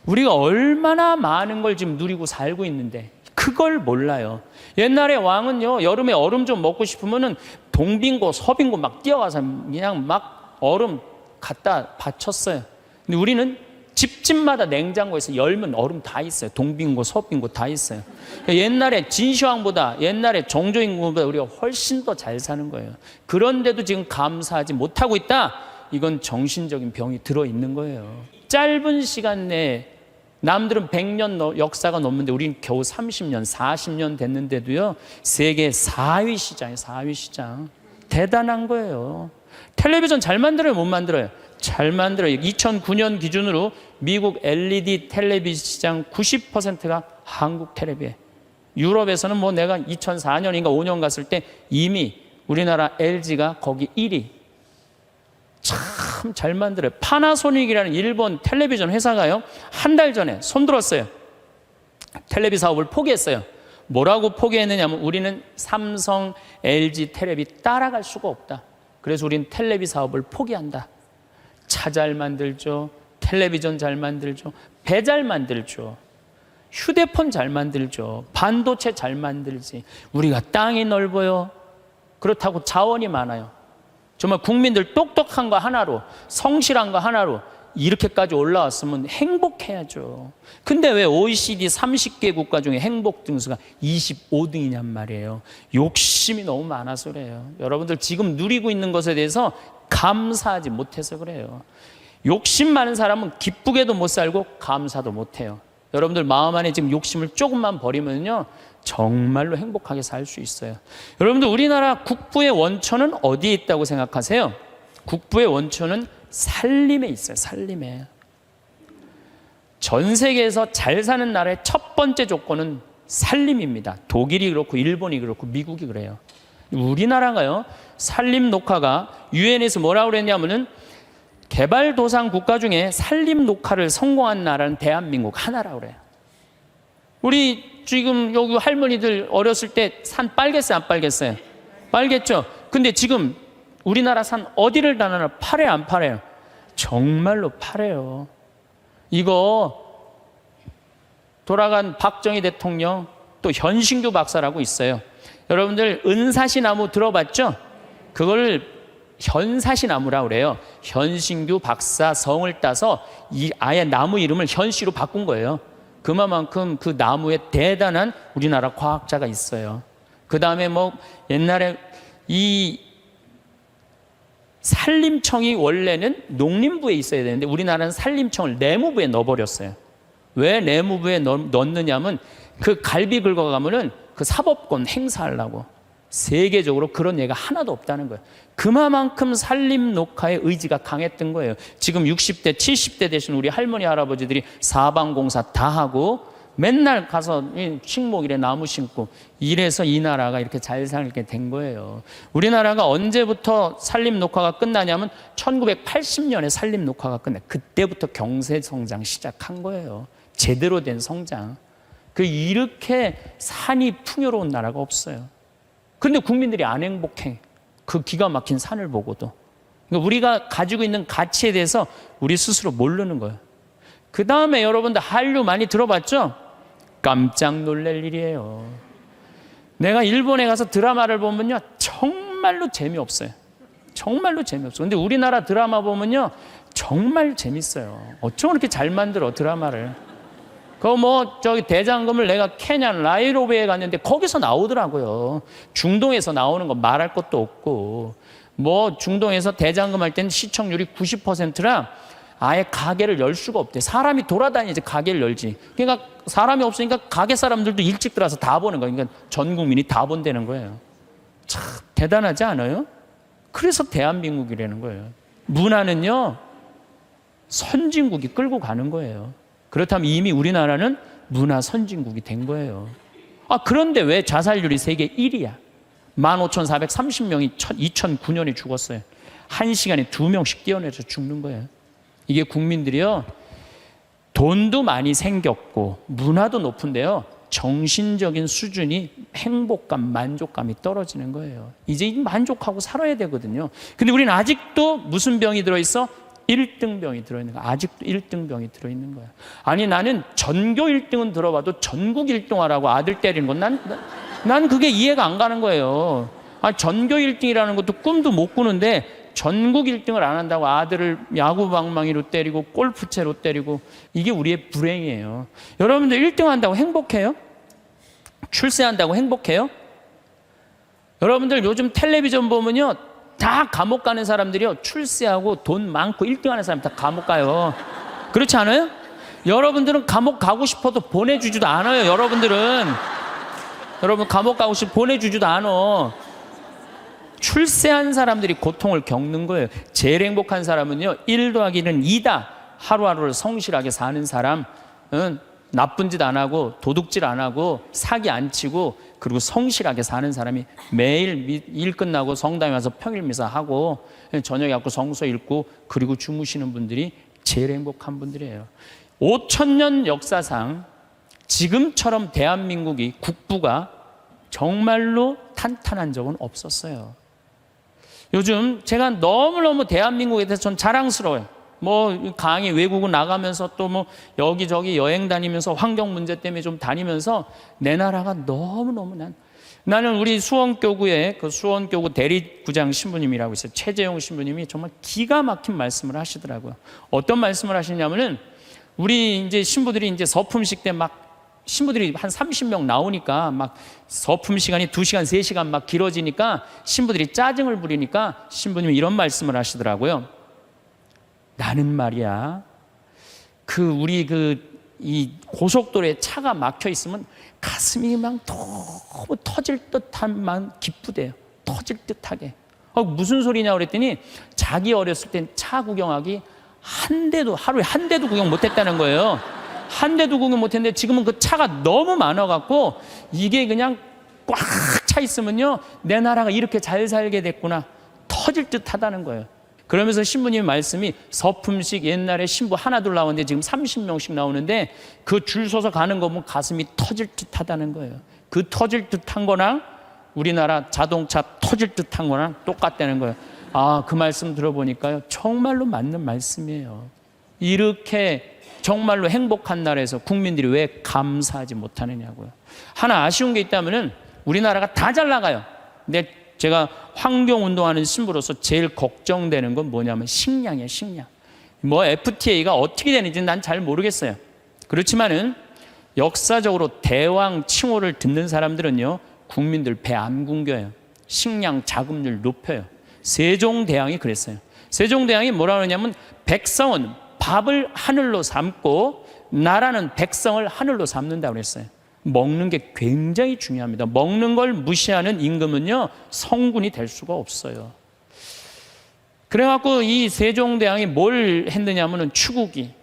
S1: 우리가 얼마나 많은 걸 지금 누리고 살고 있는데 그걸 몰라요. 옛날에 왕은요, 여름에 얼음 좀 먹고 싶으면은 동빙고 서빙고 막 뛰어가서 그냥 막 얼음 갖다 바쳤어요. 근데 우리는 집집마다 냉장고에서 열면 얼음 다 있어요. 동빙고 서빙고 다 있어요. 옛날에 진시황보다, 옛날에 정조임금보다 우리가 훨씬 더 잘 사는 거예요. 그런데도 지금 감사하지 못하고 있다? 이건 정신적인 병이 들어있는 거예요. 짧은 시간 내에 남들은 100년 역사가 넘는데 우리는 겨우 30년, 40년 됐는데도요, 세계 4위 시장이에요. 4위 시장. 대단한 거예요. 텔레비전 잘 만들어요? 못 만들어요? 잘 만들어요. 2009년 기준으로 미국 LED 텔레비전 시장 90%가 한국 텔레비예요. 유럽에서는 뭐 내가 2004년인가 5년 갔을 때 이미 우리나라 LG가 거기 1위. 참 잘 만들어요. 파나소닉이라는 일본 텔레비전 회사가요, 한 달 전에 손들었어요. 텔레비 사업을 포기했어요. 뭐라고 포기했느냐면 우리는 삼성, LG 텔레비 따라갈 수가 없다. 그래서 우리는 텔레비 사업을 포기한다. 차 잘 만들죠. 텔레비전 잘 만들죠. 배 잘 만들죠. 휴대폰 잘 만들죠. 반도체 잘 만들지. 우리가 땅이 넓어요. 그렇다고 자원이 많아요. 정말 국민들 똑똑한 거 하나로, 성실한 거 하나로 이렇게까지 올라왔으면 행복해야죠. 근데 왜 OECD 30개 국가 중에 행복 등수가 25등이냔 말이에요. 욕심이 너무 많아서 그래요. 여러분들 지금 누리고 있는 것에 대해서 감사하지 못해서 그래요. 욕심 많은 사람은 기쁘게도 못 살고 감사도 못 해요. 여러분들 마음 안에 지금 욕심을 조금만 버리면요, 정말로 행복하게 살 수 있어요. 여러분들 우리나라 국부의 원천은 어디에 있다고 생각하세요? 국부의 원천은 살림에 있어요. 살림에. 전 세계에서 잘 사는 나라의 첫 번째 조건은 살림입니다. 독일이 그렇고 일본이 그렇고 미국이 그래요. 우리나라가요, 살림 녹화가 유엔에서 뭐라고 그랬냐면은 개발도상 국가 중에 살림 녹화를 성공한 나라는 대한민국 하나라고 그래요. 우리 지금 여기 할머니들 어렸을 때 산 빨겠어요, 안 빨겠어요? 빨겠죠? 근데 지금 우리나라 산 어디를 다나나 파래요, 안 파래요? 정말로 파래요. 이거 돌아간 박정희 대통령, 또 현신규 박사라고 있어요. 여러분들 은사시나무 들어봤죠? 그걸 현사시나무라고 그래요. 현신규 박사 성을 따서 아예 나무 이름을 현씨로 바꾼 거예요. 그만큼 그 나무에 대단한 우리나라 과학자가 있어요. 그 다음에 뭐 옛날에 이 산림청이 원래는 농림부에 있어야 되는데 우리나라는 산림청을 내무부에 넣어버렸어요. 왜 내무부에 넣느냐면 그 갈비 긁어가면은 그 사법권 행사하려고. 세계적으로 그런 예가 하나도 없다는 거예요. 그만큼 산림 녹화의 의지가 강했던 거예요. 지금 60대, 70대 되신 우리 할머니, 할아버지들이 사방공사 다 하고 맨날 가서 식목일에 나무 심고 이래서 이 나라가 이렇게 잘 살게 된 거예요. 우리나라가 언제부터 산림 녹화가 끝나냐면 1980년에 산림 녹화가 끝나. 그때부터 경제 성장 시작한 거예요. 제대로 된 성장. 이렇게 산이 풍요로운 나라가 없어요. 근데 국민들이 안 행복해. 그 기가 막힌 산을 보고도. 그러니까 우리가 가지고 있는 가치에 대해서 우리 스스로 모르는 거예요. 그 다음에 여러분들 한류 많이 들어봤죠? 깜짝 놀랄 일이에요. 내가 일본에 가서 드라마를 보면요, 정말로 재미없어요. 정말로 재미없어요. 근데 우리나라 드라마 보면요, 정말 재밌어요. 어쩜 그렇게 잘 만들어, 드라마를. 저기 대장금을 내가 케냐 나이로비에 갔는데 거기서 나오더라고요. 중동에서 나오는 거 말할 것도 없고, 중동에서 대장금 할 때는 시청률이 90%라 아예 가게를 열 수가 없대. 사람이 돌아다니지 가게를 열지. 그러니까 사람이 없으니까 가게 사람들도 일찍 들어와서 다 보는 거예요. 그러니까 전 국민이 다 본다는 거예요. 참 대단하지 않아요? 그래서 대한민국이라는 거예요. 문화는요, 선진국이 끌고 가는 거예요. 그렇다면 이미 우리나라는 문화 선진국이 된 거예요. 그런데 왜 자살률이 세계 1위야? 15,430명이 2009년에 죽었어요. 1시간에 2명씩 뛰어내서 죽는 거예요. 이게 국민들이요, 돈도 많이 생겼고 문화도 높은데요, 정신적인 수준이 행복감, 만족감이 떨어지는 거예요. 이제 만족하고 살아야 되거든요. 근데 우리는 아직도 무슨 병이 들어있어? 1등병이 들어있는 거야. 아직도 1등병이 들어있는 거야. 아니 나는 전교 1등은 들어봐도 전국 1등 하라고 아들 때리는 건 난 그게 이해가 안 가는 거예요. 아니, 전교 1등이라는 것도 꿈도 못 꾸는데 전국 1등을 안 한다고 아들을 야구방망이로 때리고 골프채로 때리고, 이게 우리의 불행이에요. 여러분들 1등 한다고 행복해요? 출세한다고 행복해요? 여러분들 요즘 텔레비전 보면요, 다 감옥 가는 사람들이요, 출세하고 돈 많고 1등 하는 사람 다 감옥 가요. 그렇지 않아요? 여러분들은 감옥 가고 싶어도 보내주지도 않아요. 여러분 감옥 가고 싶어 보내주지도 않아. 출세한 사람들이 고통을 겪는 거예요. 제일 행복한 사람은요, 1 더하기는 2다. 하루하루를 성실하게 사는 사람은 나쁜 짓 안 하고 도둑질 안 하고 사기 안 치고 그리고 성실하게 사는 사람이 매일 일 끝나고 성당에 와서 평일 미사하고 저녁에 갖고 성서 읽고 그리고 주무시는 분들이 제일 행복한 분들이에요. 5,000년 역사상 지금처럼 대한민국이 국부가 정말로 탄탄한 적은 없었어요. 요즘 제가 너무너무 대한민국에 대해서 전 자랑스러워요. 뭐 강의 외국을 나가면서 또 뭐 여기저기 여행 다니면서 환경 문제 때문에 좀 다니면서 내 나라가 너무너무 나는 우리 수원교구의 그 수원교구 대리구장 신부님이라고 있어요. 최재용 신부님이 정말 기가 막힌 말씀을 하시더라고요. 어떤 말씀을 하시냐면은 우리 이제 신부들이 이제 서품식 때 막 신부들이 한 30명 나오니까 막 서품 시간이 2시간, 3시간 막 길어지니까 신부들이 짜증을 부리니까 신부님이 이런 말씀을 하시더라고요. 나는 말이야, 이 고속도로에 차가 막혀 있으면 가슴이 막 너무 터질 듯한 기쁘대요. 터질 듯하게. 무슨 소리냐 그랬더니 자기 어렸을 땐 차 구경하기 하루에 한 대도 구경 못했다는 거예요. 한 대도 구경 못했는데 지금은 그 차가 너무 많아갖고 이게 그냥 꽉 차 있으면요, 내 나라가 이렇게 잘 살게 됐구나, 터질 듯 하다는 거예요. 그러면서 신부님 말씀이 서품식 옛날에 신부 하나 둘 나오는데 지금 30명씩 나오는데 그 줄 서서 가는 거 보면 가슴이 터질 듯 하다는 거예요. 그 터질 듯한 거랑 우리나라 자동차 터질 듯한 거랑 똑같다는 거예요. 그 말씀 들어보니까요, 정말로 맞는 말씀이에요. 이렇게 정말로 행복한 나라에서 국민들이 왜 감사하지 못하느냐고요. 하나 아쉬운 게 있다면은 우리나라가 다 잘 나가요. 근데 제가 환경운동하는 신부로서 제일 걱정되는 건 뭐냐면 식량이에요, 식량. 뭐 FTA가 어떻게 되는지 난 잘 모르겠어요. 그렇지만은 역사적으로 대왕 칭호를 듣는 사람들은요, 국민들 배 안 굶겨요. 식량 자급률 높여요. 세종대왕이 그랬어요. 세종대왕이 뭐라 그러냐면 백성은 밥을 하늘로 삼고 나라는 백성을 하늘로 삼는다고 그랬어요. 먹는 게 굉장히 중요합니다. 먹는 걸 무시하는 임금은요, 성군이 될 수가 없어요. 그래갖고 이 세종대왕이 뭘 했느냐면은 추구기,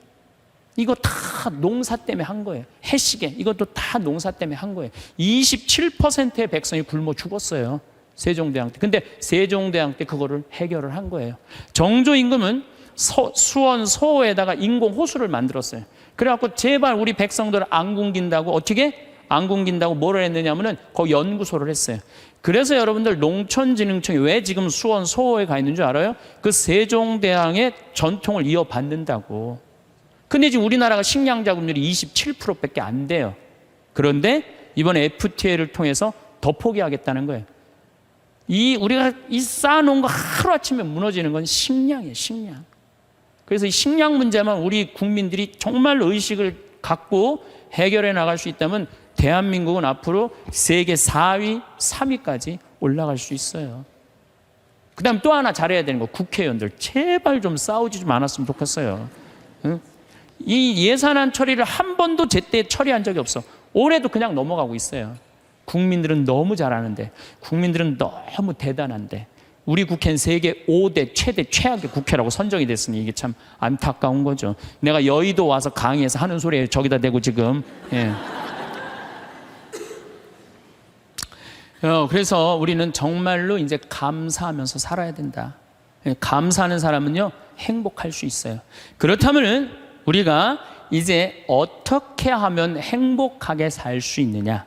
S1: 이거 다 농사 때문에 한 거예요. 해시계, 이것도 다 농사 때문에 한 거예요. 27%의 백성이 굶어 죽었어요, 세종대왕 때. 근데 세종대왕 때 그거를 해결을 한 거예요. 정조 임금은 수원 소호에다가 인공 호수를 만들었어요. 그래갖고 제발 우리 백성들 안 굶긴다고, 어떻게 안 굶긴다고 뭐를 했느냐면은 거기 연구소를 했어요. 그래서 여러분들 농촌진흥청이 왜 지금 수원 소호에 가 있는 줄 알아요? 그 세종대왕의 전통을 이어받는다고. 근데 지금 우리나라가 식량 자급률이 27%밖에 안 돼요. 그런데 이번에 FTA를 통해서 더 포기하겠다는 거예요. 우리가 쌓아놓은 거 하루아침에 무너지는 건 식량이에요, 식량. 그래서 이 식량 문제만 우리 국민들이 정말 의식을 갖고 해결해 나갈 수 있다면 대한민국은 앞으로 세계 4위, 3위까지 올라갈 수 있어요. 그 다음 또 하나 잘해야 되는 거, 국회의원들 제발 좀 싸우지 좀 않았으면 좋겠어요. 응? 이 예산안 처리를 한 번도 제때 처리한 적이 없어. 올해도 그냥 넘어가고 있어요. 국민들은 너무 잘하는데, 국민들은 너무 대단한데, 우리 국회는 세계 5대 최악의 국회라고 선정이 됐으니 이게 참 안타까운 거죠. 내가 여의도 와서 강의해서 하는 소리에 저기다 대고 지금. 예. 그래서 우리는 정말로 이제 감사하면서 살아야 된다. 감사하는 사람은요, 행복할 수 있어요. 그렇다면은 우리가 이제 어떻게 하면 행복하게 살 수 있느냐,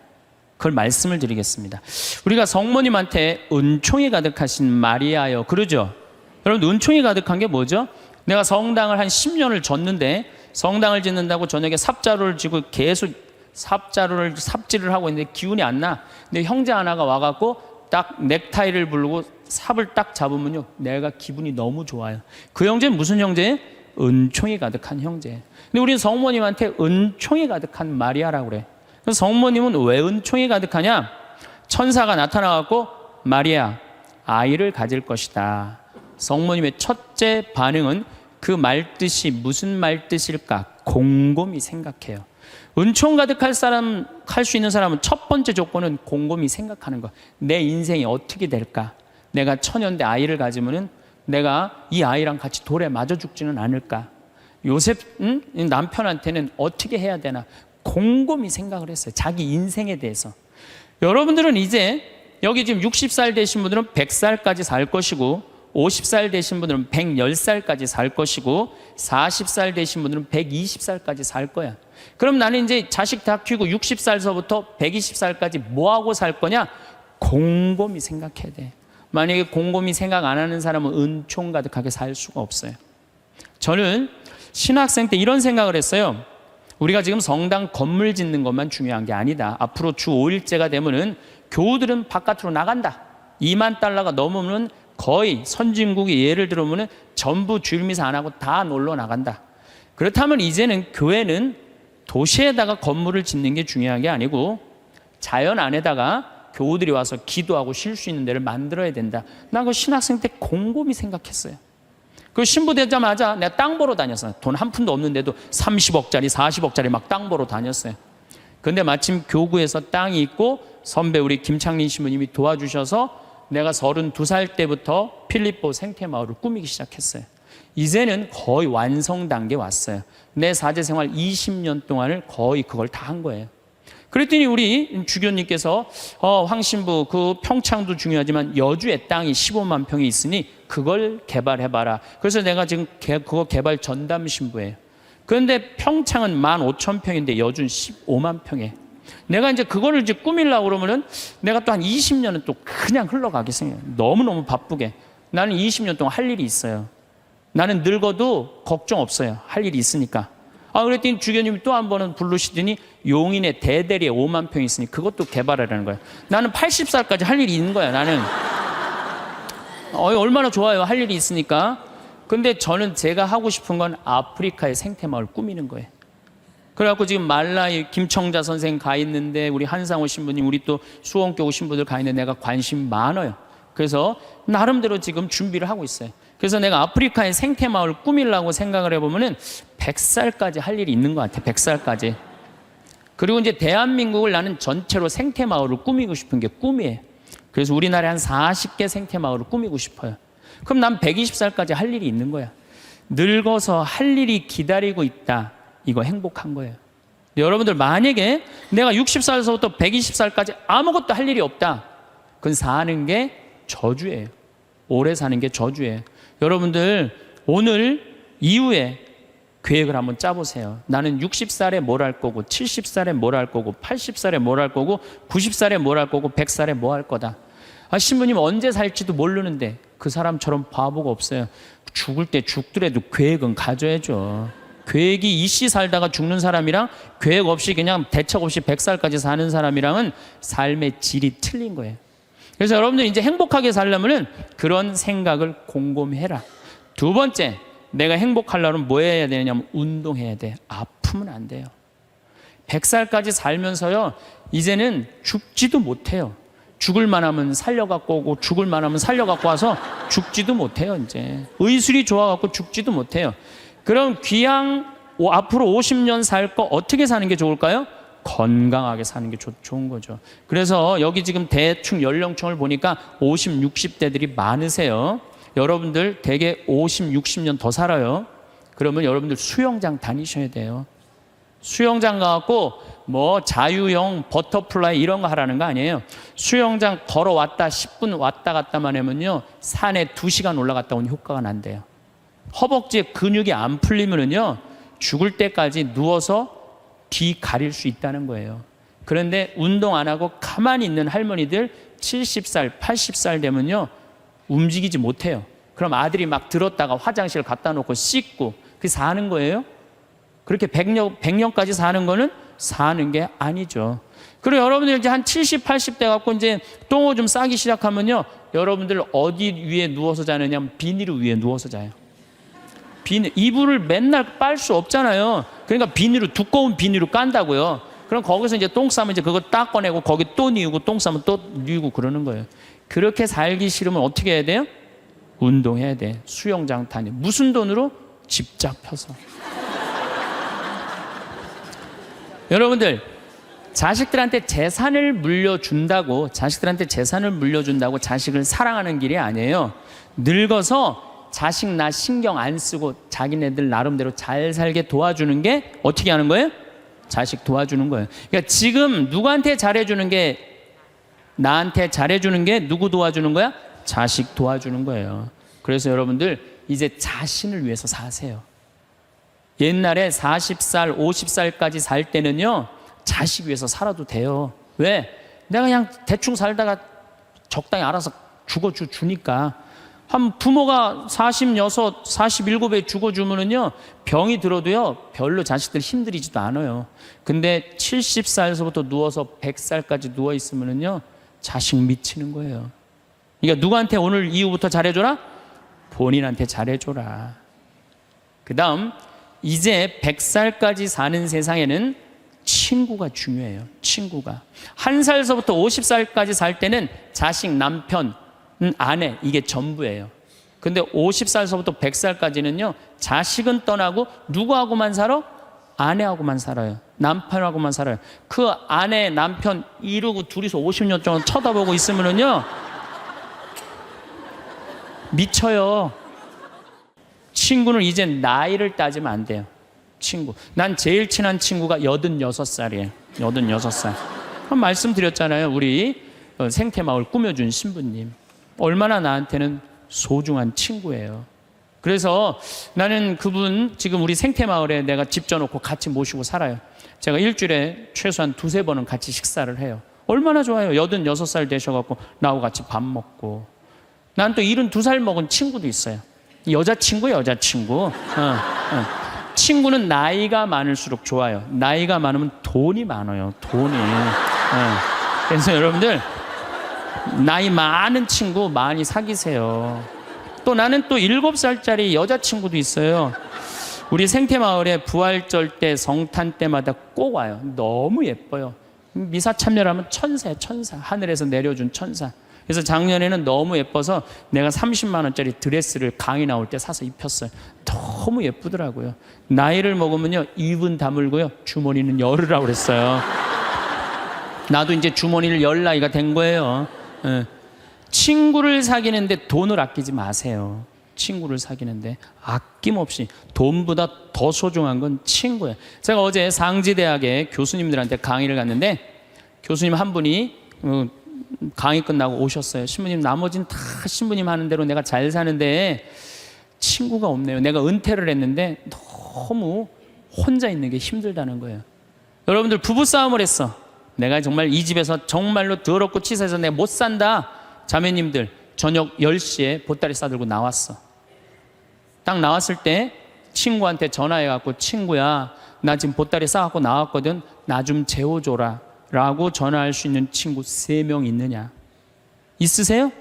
S1: 그걸 말씀을 드리겠습니다. 우리가 성모님한테 은총이 가득하신 마리아여 그러죠. 여러분, 은총이 가득한 게 뭐죠? 내가 성당을 한 10년을 졌는데 성당을 짓는다고 저녁에 삽자루를 쥐고 계속 삽질을 하고 있는데 기운이 안 나. 근데 형제 하나가 와갖고 딱 넥타이를 부르고 삽을 딱 잡으면요, 내가 기분이 너무 좋아요. 그 형제는 무슨 형제예요? 은총이 가득한 형제. 근데 우리는 성모님한테 은총이 가득한 마리아라고 그래. 그래서 성모님은 왜 은총이 가득하냐? 천사가 나타나갖고 마리아, 아이를 가질 것이다. 성모님의 첫째 반응은 그 말뜻이 무슨 말뜻일까? 곰곰이 생각해요. 은총 가득할 사람, 할 수 있는 사람은 첫 번째 조건은 곰곰이 생각하는 거. 내 인생이 어떻게 될까? 내가 처녀인데 아이를 가지면은 내가 이 아이랑 같이 돌에 맞아 죽지는 않을까? 요셉 남편한테는 어떻게 해야 되나? 곰곰이 생각을 했어요. 자기 인생에 대해서. 여러분들은 이제 여기 지금 60살 되신 분들은 100살까지 살 것이고, 50살 되신 분들은 110살까지 살 것이고, 40살 되신 분들은 120살까지 살 거야. 그럼 나는 이제 자식 다 키우고 60살서부터 120살까지 뭐하고 살 거냐? 곰곰이 생각해야 돼. 만약에 곰곰이 생각 안 하는 사람은 은총 가득하게 살 수가 없어요. 저는 신학생 때 이런 생각을 했어요. 우리가 지금 성당 건물 짓는 것만 중요한 게 아니다. 앞으로 주 5일제가 되면은 교우들은 바깥으로 나간다. 2만 달러가 넘으면 거의 선진국이 예를 들어보면 전부 주일미사 안 하고 다 놀러 나간다. 그렇다면 이제는 교회는 도시에다가 건물을 짓는 게 중요한 게 아니고 자연 안에다가 교우들이 와서 기도하고 쉴 수 있는 데를 만들어야 된다. 난 그 신학생 때 곰곰이 생각했어요. 그 신부되자마자 내가 땅 보러 다녔어요. 돈 한 푼도 없는데도 30억짜리 40억짜리 막 땅 보러 다녔어요. 근데 마침 교구에서 땅이 있고 선배 우리 김창린 신부님이 도와주셔서 내가 32살 때부터 필리포 생태마을을 꾸미기 시작했어요. 이제는 거의 완성 단계에 왔어요. 내 사제생활 20년 동안을 거의 그걸 다 한 거예요. 그랬더니 우리 주교님께서 황 신부 그 평창도 중요하지만 여주의 땅이 15만 평이 있으니 그걸 개발해봐라. 그래서 내가 지금 그거 개발 전담 신부예요. 그런데 평창은 15,000평인데 여주는 15만 평에. 내가 이제 그거를 이제 꾸미려고 그러면은 내가 또 한 20년은 또 그냥 흘러가겠어요. 너무너무 바쁘게. 나는 20년 동안 할 일이 있어요. 나는 늙어도 걱정 없어요. 할 일이 있으니까. 그랬더니 주교님이 또 한 번은 부르시더니 용인에 대대리에 5만 평이 있으니 그것도 개발하라는 거예요. 나는 80살까지 할 일이 있는 거야, 나는. 얼마나 좋아요, 할 일이 있으니까. 근데 저는 제가 하고 싶은 건 아프리카의 생태마을 꾸미는 거예요. 그래갖고 지금 말라이 김청자 선생 가 있는데 우리 한상호 신부님, 우리 또 수원교구 신부들 가 있는데 내가 관심 많아요. 그래서 나름대로 지금 준비를 하고 있어요. 그래서 내가 아프리카의 생태마을 꾸미려고 생각을 해보면은 100살까지 할 일이 있는 것 같아. 100살까지. 그리고 이제 대한민국을 나는 전체로 생태마을을 꾸미고 싶은 게 꿈이에요. 그래서 우리나라에 한 40개 생태마을을 꾸미고 싶어요. 그럼 난 120살까지 할 일이 있는 거야. 늙어서 할 일이 기다리고 있다. 이거 행복한 거예요. 여러분들 만약에 내가 60살서부터 120살까지 아무것도 할 일이 없다. 그건 사는 게 저주예요. 오래 사는 게 저주예요. 여러분들 오늘 이후에 계획을 한번 짜보세요. 나는 60살에 뭘 할 거고 70살에 뭘 할 거고 80살에 뭘 할 거고 90살에 뭘 할 거고 100살에 뭐 할 거다. 신부님 언제 살지도 모르는데 그 사람처럼 바보가 없어요. 죽을 때 죽더라도 계획은 가져야죠. 계획이 이씨 살다가 죽는 사람이랑 계획 없이 그냥 대책 없이 100살까지 사는 사람이랑은 삶의 질이 틀린 거예요. 그래서 여러분들 이제 행복하게 살려면은 그런 생각을 곰곰이 해라. 두 번째, 내가 행복하려면 뭐 해야 되냐면 운동해야 돼. 아프면 안 돼요. 100살까지 살면서요, 이제는 죽지도 못해요. 죽을 만하면 살려갖고 오고 죽을 만하면 살려갖고 와서 죽지도 못해요. 이제 의술이 좋아갖고 죽지도 못해요. 그럼 귀양 앞으로 50년 살 거 어떻게 사는 게 좋을까요? 건강하게 사는 게 좋은 거죠. 그래서 여기 지금 대충 연령층을 보니까 50, 60대들이 많으세요. 여러분들 대개 50, 60년 더 살아요. 그러면 여러분들 수영장 다니셔야 돼요. 수영장 가갖고 뭐 자유형, 버터플라이 이런 거 하라는 거 아니에요. 수영장 걸어왔다 10분 왔다 갔다만 하면요, 산에 2시간 올라갔다 온 효과가 난대요. 허벅지에 근육이 안 풀리면은요, 죽을 때까지 누워서 뒤 가릴 수 있다는 거예요. 그런데 운동 안 하고 가만히 있는 할머니들 70살, 80살 되면요, 움직이지 못해요. 그럼 아들이 막 들었다가 화장실 갖다 놓고 씻고 그게 사는 거예요? 그렇게 100년까지 사는 거는 사는 게 아니죠. 그리고 여러분들 이제 한 70, 80대 갖고 이제 똥오줌 싸기 시작하면요. 여러분들 어디 위에 누워서 자느냐? 비닐 위에 누워서 자요. 이불을 맨날 빨 수 없잖아요. 그러니까 두꺼운 비닐로 깐다고요. 그럼 거기서 이제 똥 싸면 이제 그거 딱 꺼내고 거기 또 뉘우고 똥 싸면 또 뉘우고 그러는 거예요. 그렇게 살기 싫으면 어떻게 해야 돼요? 운동해야 돼. 수영장 다니. 무슨 돈으로? 집 잡혀서. 여러분들 자식들한테 재산을 물려준다고 자식을 사랑하는 길이 아니에요. 늙어서 자식 나 신경 안 쓰고 자기네들 나름대로 잘 살게 도와주는 게 어떻게 하는 거예요? 자식 도와주는 거예요. 그러니까 지금 누구한테 잘해주는 게 나한테 잘해주는 게 누구 도와주는 거야? 자식 도와주는 거예요. 그래서 여러분들 이제 자신을 위해서 사세요. 옛날에 40살, 50살까지 살 때는요, 자식 위해서 살아도 돼요. 왜? 내가 그냥 대충 살다가 적당히 알아서 죽어주니까. 한 부모가 46, 47에 죽어주면은요, 병이 들어도요, 별로 자식들 힘들이지도 않아요. 근데 70살에서부터 누워서 100살까지 누워있으면은요, 자식 미치는 거예요. 그러니까 누구한테 오늘 이후부터 잘해줘라? 본인한테 잘해줘라. 그 다음, 이제 100살까지 사는 세상에는 친구가 중요해요. 친구가. 1살서부터 50살까지 살 때는 자식, 남편, 아내 이게 전부예요. 근데 50살서부터 100살까지는요. 자식은 떠나고 누구하고만 살아? 아내하고만 살아요. 남편하고만 살아요. 그 아내, 남편 이러고 둘이서 50년 동안 쳐다보고 있으면은요. 미쳐요. 친구는 이제 나이를 따지면 안 돼요. 친구. 난 제일 친한 친구가 86살이에요. 86살. 말씀드렸잖아요. 우리 생태마을 꾸며준 신부님. 얼마나 나한테는 소중한 친구예요. 그래서 나는 그분 지금 우리 생태마을에 내가 집 져놓고 같이 모시고 살아요. 제가 일주일에 최소한 2-3번은 같이 식사를 해요. 얼마나 좋아요. 86살 되셔갖고 나하고 같이 밥 먹고. 난 또 72살 먹은 친구도 있어요. 여자친구. 친구는 나이가 많을수록 좋아요. 나이가 많으면 돈이 많아요. 돈이. 그래서 여러분들 나이 많은 친구 많이 사귀세요. 또 나는 또 7살짜리 여자친구도 있어요. 우리 생태마을에 부활절 때 성탄 때마다 꼭 와요. 너무 예뻐요. 미사 참여하면 천사예요. 천사. 하늘에서 내려준 천사. 그래서 작년에는 너무 예뻐서 내가 30만 원짜리 드레스를 강의 나올 때 사서 입혔어요. 너무 예쁘더라고요. 나이를 먹으면요, 입은 다물고요, 주머니는 열으라고 그랬어요. 나도 이제 주머니를 열 나이가 된 거예요. 친구를 사귀는데 돈을 아끼지 마세요. 친구를 사귀는데 아낌없이. 돈보다 더 소중한 건 친구예요. 제가 어제 상지대학에 교수님들한테 강의를 갔는데 교수님 한 분이 강의 끝나고 오셨어요. 신부님, 나머지는 다 신부님 하는 대로 내가 잘 사는데 친구가 없네요. 내가 은퇴를 했는데 너무 혼자 있는 게 힘들다는 거예요. 여러분들 부부싸움을 했어. 내가 정말 이 집에서 정말로 더럽고 치사해서 내가 못 산다. 자매님들 저녁 10시에 보따리 싸들고 나왔어. 딱 나왔을 때 친구한테 전화해갖고, 친구야, 나 지금 보따리 싸갖고 나왔거든. 나 좀 재워줘라 라고 전화할 수 있는 친구 3명 있느냐? 있으세요?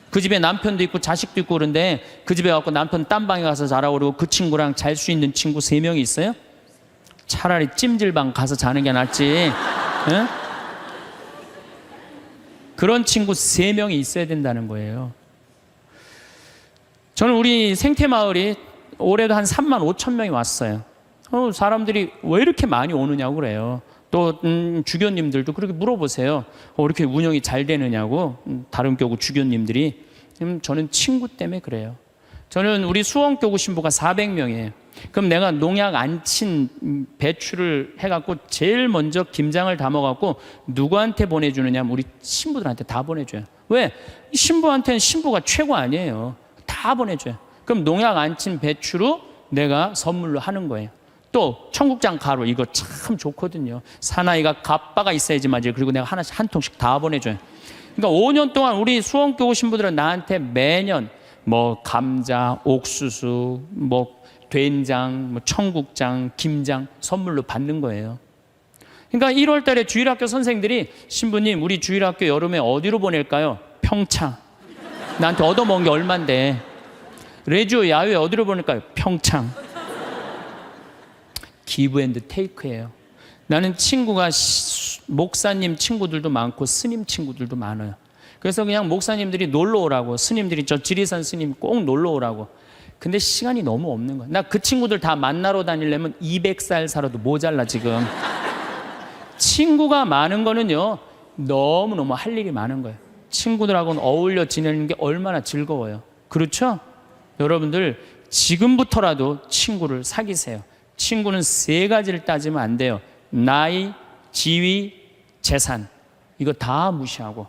S1: 그 집에 남편도 있고 자식도 있고 그런데 그 집에 가서 남편 딴 방에 가서 자라고 그러고 그 친구랑 잘 수 있는 친구 3명이 있어요? 차라리 찜질방 가서 자는 게 낫지. 응? 그런 친구 3명이 있어야 된다는 거예요. 저는 우리 생태마을이 올해도 한 3만 5천 명이 왔어요. 사람들이 왜 이렇게 많이 오느냐고 그래요. 또 주교님들도 그렇게 물어보세요. 이렇게 운영이 잘 되느냐고. 다른 교구 주교님들이. 저는 친구 때문에 그래요. 저는 우리 수원교구 신부가 400명이에요. 그럼 내가 농약 안 친 배추를 해갖고 제일 먼저 김장을 담아갖고 누구한테 보내주느냐 하면 우리 신부들한테 다 보내줘요. 왜? 신부한테는 신부가 최고 아니에요. 다 보내줘요. 그럼 농약 안 친 배추로 내가 선물로 하는 거예요. 또 청국장 가루, 이거 참 좋거든요. 사나이가 갑바가 있어야지 맞아요. 그리고 내가 하나씩 한 통씩 다 보내줘요. 그러니까 5년 동안 우리 수원교구 신부들은 나한테 매년 뭐 감자, 옥수수, 뭐 된장, 뭐 청국장, 김장 선물로 받는 거예요. 그러니까 1월 달에 주일학교 선생들이 신부님 우리 주일학교 여름에 어디로 보낼까요? 평창. 나한테 얻어먹은 게 얼만데. 레지오 야외 어디로 보낼까요? 평창. 기브 앤드 테이크예요. 나는 친구가 목사님 친구들도 많고 스님 친구들도 많아요. 그래서 그냥 목사님들이 놀러 오라고, 스님들이 저 지리산 스님 꼭 놀러 오라고. 근데 시간이 너무 없는 거야. 나 그 친구들 다 만나러 다니려면 200살 살아도 모자라 지금. 친구가 많은 거는요, 너무너무 할 일이 많은 거예요. 친구들하고는 어울려 지내는 게 얼마나 즐거워요. 그렇죠? 여러분들 지금부터라도 친구를 사귀세요. 친구는 3가지를 따지면 안 돼요. 나이, 지위, 재산. 이거 다 무시하고,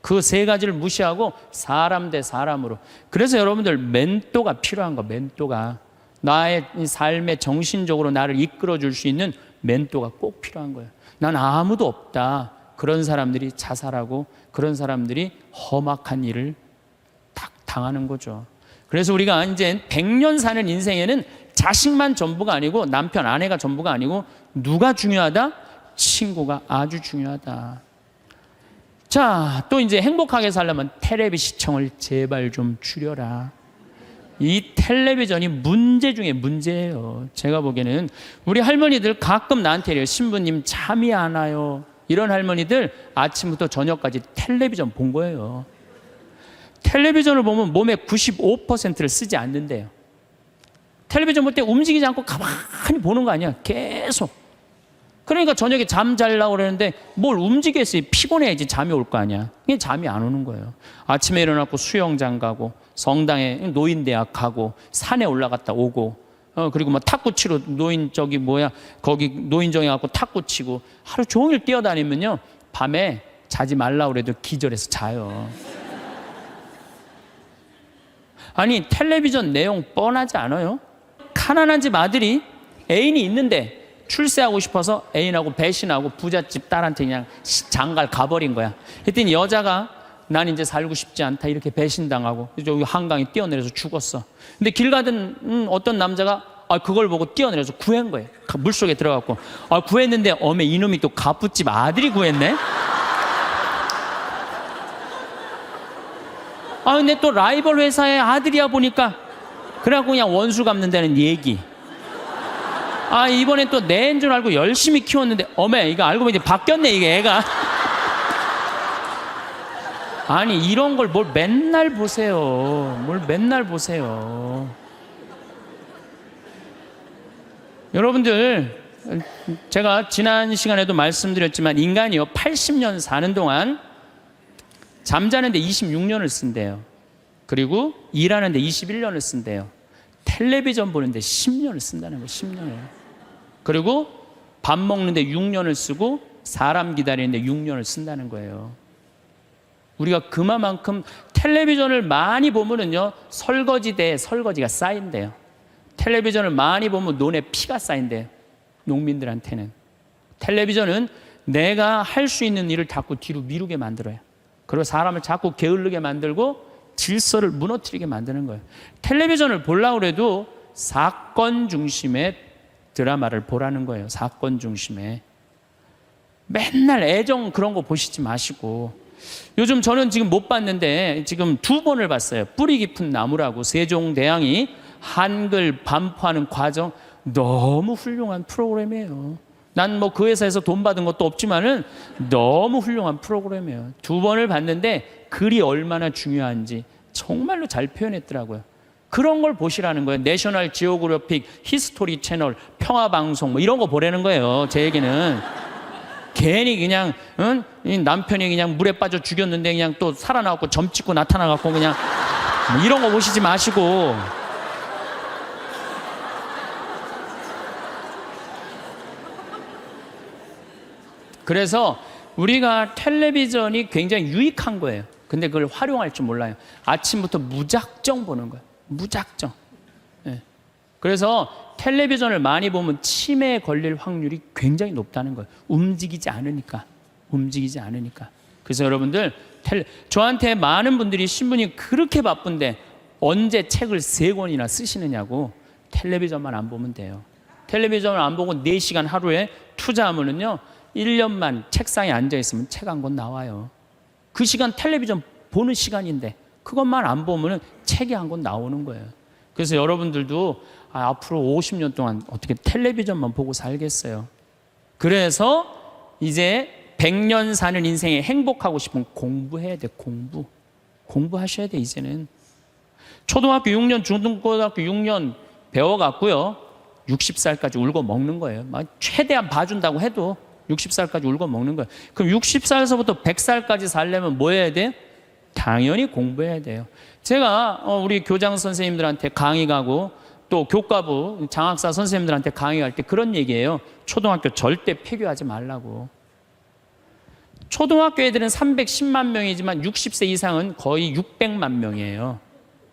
S1: 그 3가지를 무시하고 사람 대 사람으로. 그래서 여러분들 멘토가 필요한 거. 멘토가 나의 삶에 정신적으로 나를 이끌어 줄 수 있는 멘토가 꼭 필요한 거예요. 난 아무도 없다. 그런 사람들이 자살하고 그런 사람들이 험악한 일을 딱 당하는 거죠. 그래서 우리가 이제 100년 사는 인생에는 자식만 전부가 아니고 남편, 아내가 전부가 아니고 누가 중요하다? 친구가 아주 중요하다. 자, 또 이제 행복하게 살려면 텔레비 시청을 제발 좀 줄여라. 이 텔레비전이 문제 중에 문제예요. 제가 보기에는 우리 할머니들 가끔 나한테 이래요. 신부님 잠이 안 와요. 이런 할머니들 아침부터 저녁까지 텔레비전 본 거예요. 텔레비전을 보면 몸의 95%를 쓰지 않는데요. 텔레비전 볼 때 움직이지 않고 가만히 보는 거 아니야. 계속. 그러니까 저녁에 잠 자려고 그러는데 뭘 움직였어요. 피곤해야지 잠이 올 거 아니야. 그게 잠이 안 오는 거예요. 아침에 일어나고 수영장 가고, 성당에 노인대학 가고, 산에 올라갔다 오고, 그리고 뭐 탁구 치러 거기 노인정에 가고 탁구 치고, 하루 종일 뛰어다니면요, 밤에 자지 말라고 그래도 기절해서 자요. 아니, 텔레비전 내용 뻔하지 않아요? 가난한 집 아들이 애인이 있는데 출세하고 싶어서 애인하고 배신하고 부잣집 딸한테 그냥 장갈 가버린 거야. 그랬더니 여자가 난 이제 살고 싶지 않다 이렇게 배신당하고 여기 한강에 뛰어내려서 죽었어. 근데 길 가던 어떤 남자가 그걸 보고 뛰어내려서 구한 거예요. 물속에 들어갔고. 구했는데 어메 이놈이 또 갑부집 아들이 구했네. 근데 또 라이벌 회사의 아들이야 보니까 그래갖고 그냥 원수 갚는다는 얘기. 이번엔 또 내 애인 줄 알고 열심히 키웠는데 어메 이거 알고 보니 바뀌었네 이게 애가. 아니 이런 걸 뭘 맨날 보세요. 뭘 맨날 보세요. 여러분들 제가 지난 시간에도 말씀드렸지만 인간이요 80년 사는 동안 잠자는데 26년을 쓴대요. 그리고 일하는데 21년을 쓴대요. 텔레비전 보는데 10년을 쓴다는 거예요. 10년을. 그리고 밥 먹는데 6년을 쓰고 사람 기다리는데 6년을 쓴다는 거예요. 우리가 그만큼 텔레비전을 많이 보면은요 설거지대에 설거지가 쌓인대요. 텔레비전을 많이 보면 눈에 피가 쌓인대요. 농민들한테는. 텔레비전은 내가 할 수 있는 일을 자꾸 뒤로 미루게 만들어요. 그리고 사람을 자꾸 게을르게 만들고 질서를 무너뜨리게 만드는 거예요. 텔레비전을 보려고 해도 사건 중심의 드라마를 보라는 거예요. 사건 중심의. 맨날 애정 그런 거 보시지 마시고. 요즘 저는 지금 못 봤는데 지금 2번을 봤어요. 뿌리 깊은 나무라고 세종대왕이 한글 반포하는 과정 너무 훌륭한 프로그램이에요. 난 뭐 그 회사에서 돈 받은 것도 없지만은 너무 훌륭한 프로그램이에요. 2번을 봤는데 글이 얼마나 중요한지 정말로 잘 표현했더라고요. 그런 걸 보시라는 거예요. 내셔널 지오그래픽, 히스토리 채널, 평화방송 뭐 이런 거 보라는 거예요. 제 얘기는. 괜히 그냥 이 남편이 그냥 물에 빠져 죽였는데 그냥 또 살아나갖고 점 찍고 나타나갖고 그냥 뭐 이런 거 보시지 마시고. 그래서 우리가 텔레비전이 굉장히 유익한 거예요. 근데 그걸 활용할 줄 몰라요. 아침부터 무작정 보는 거예요. 무작정. 네. 그래서 텔레비전을 많이 보면 치매에 걸릴 확률이 굉장히 높다는 거예요. 움직이지 않으니까. 움직이지 않으니까. 그래서 여러분들 저한테 많은 분들이 신부님 그렇게 바쁜데 언제 책을 3권이나 쓰시느냐고. 텔레비전만 안 보면 돼요. 텔레비전을 안 보고 4시간 하루에 투자하면은요 1년만 책상에 앉아있으면 책 한 권 나와요. 그 시간 텔레비전 보는 시간인데 그것만 안 보면은 책이 한 권 나오는 거예요. 그래서 여러분들도 앞으로 50년 동안 어떻게 텔레비전만 보고 살겠어요. 그래서 이제 100년 사는 인생에 행복하고 싶으면 공부해야 돼. 공부하셔야 돼. 이제는 초등학교 6년 중등고등학교 6년 배워갖고요 60살까지 울고 먹는 거예요. 최대한 봐준다고 해도 60살까지 울고 먹는 거예요. 그럼 60살에서부터 100살까지 살려면 뭐 해야 돼? 당연히 공부해야 돼요. 제가 우리 교장 선생님들한테 강의 가고 또 교과부 장학사 선생님들한테 강의할 때 그런 얘기예요. 초등학교 절대 폐교하지 말라고. 초등학교 애들은 310만 명이지만 60세 이상은 거의 600만 명이에요.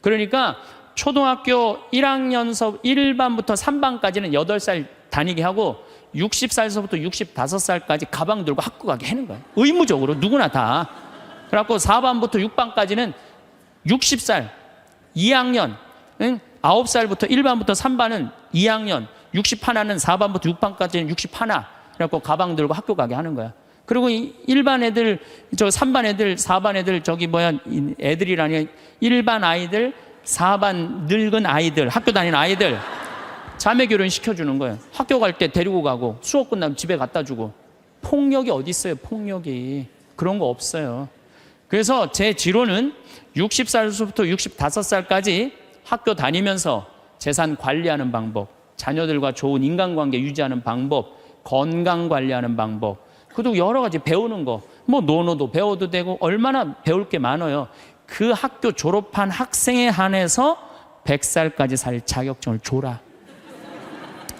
S1: 그러니까 초등학교 1학년서 1반부터 3반까지는 8살 다니게 하고 60살서부터 65살까지 가방 들고 학교 가게 하는 거예요. 의무적으로 누구나 다. 그래갖고 4반부터 6반까지는 60살 2학년 9살부터 1반부터 3반은 2학년 61는 4반부터 6반까지는 61 그래갖고 가방 들고 학교 가게 하는 거야. 그리고 1반 애들, 3반 애들, 4반 애들, 애들이라니 1반 아이들, 4반 늙은 아이들, 학교 다니는 아이들 자매 결혼 시켜주는 거예요. 학교 갈 때 데리고 가고 수업 끝나면 집에 갖다 주고. 폭력이 어디 있어요? 폭력이. 그런 거 없어요. 그래서 제 지론은 60살부터 65살까지 학교 다니면서 재산 관리하는 방법, 자녀들과 좋은 인간관계 유지하는 방법, 건강 관리하는 방법, 그리고 여러 가지 배우는 거, 논어도 배워도 되고 얼마나 배울 게 많아요. 그 학교 졸업한 학생에 한해서 100살까지 살 자격증을 줘라.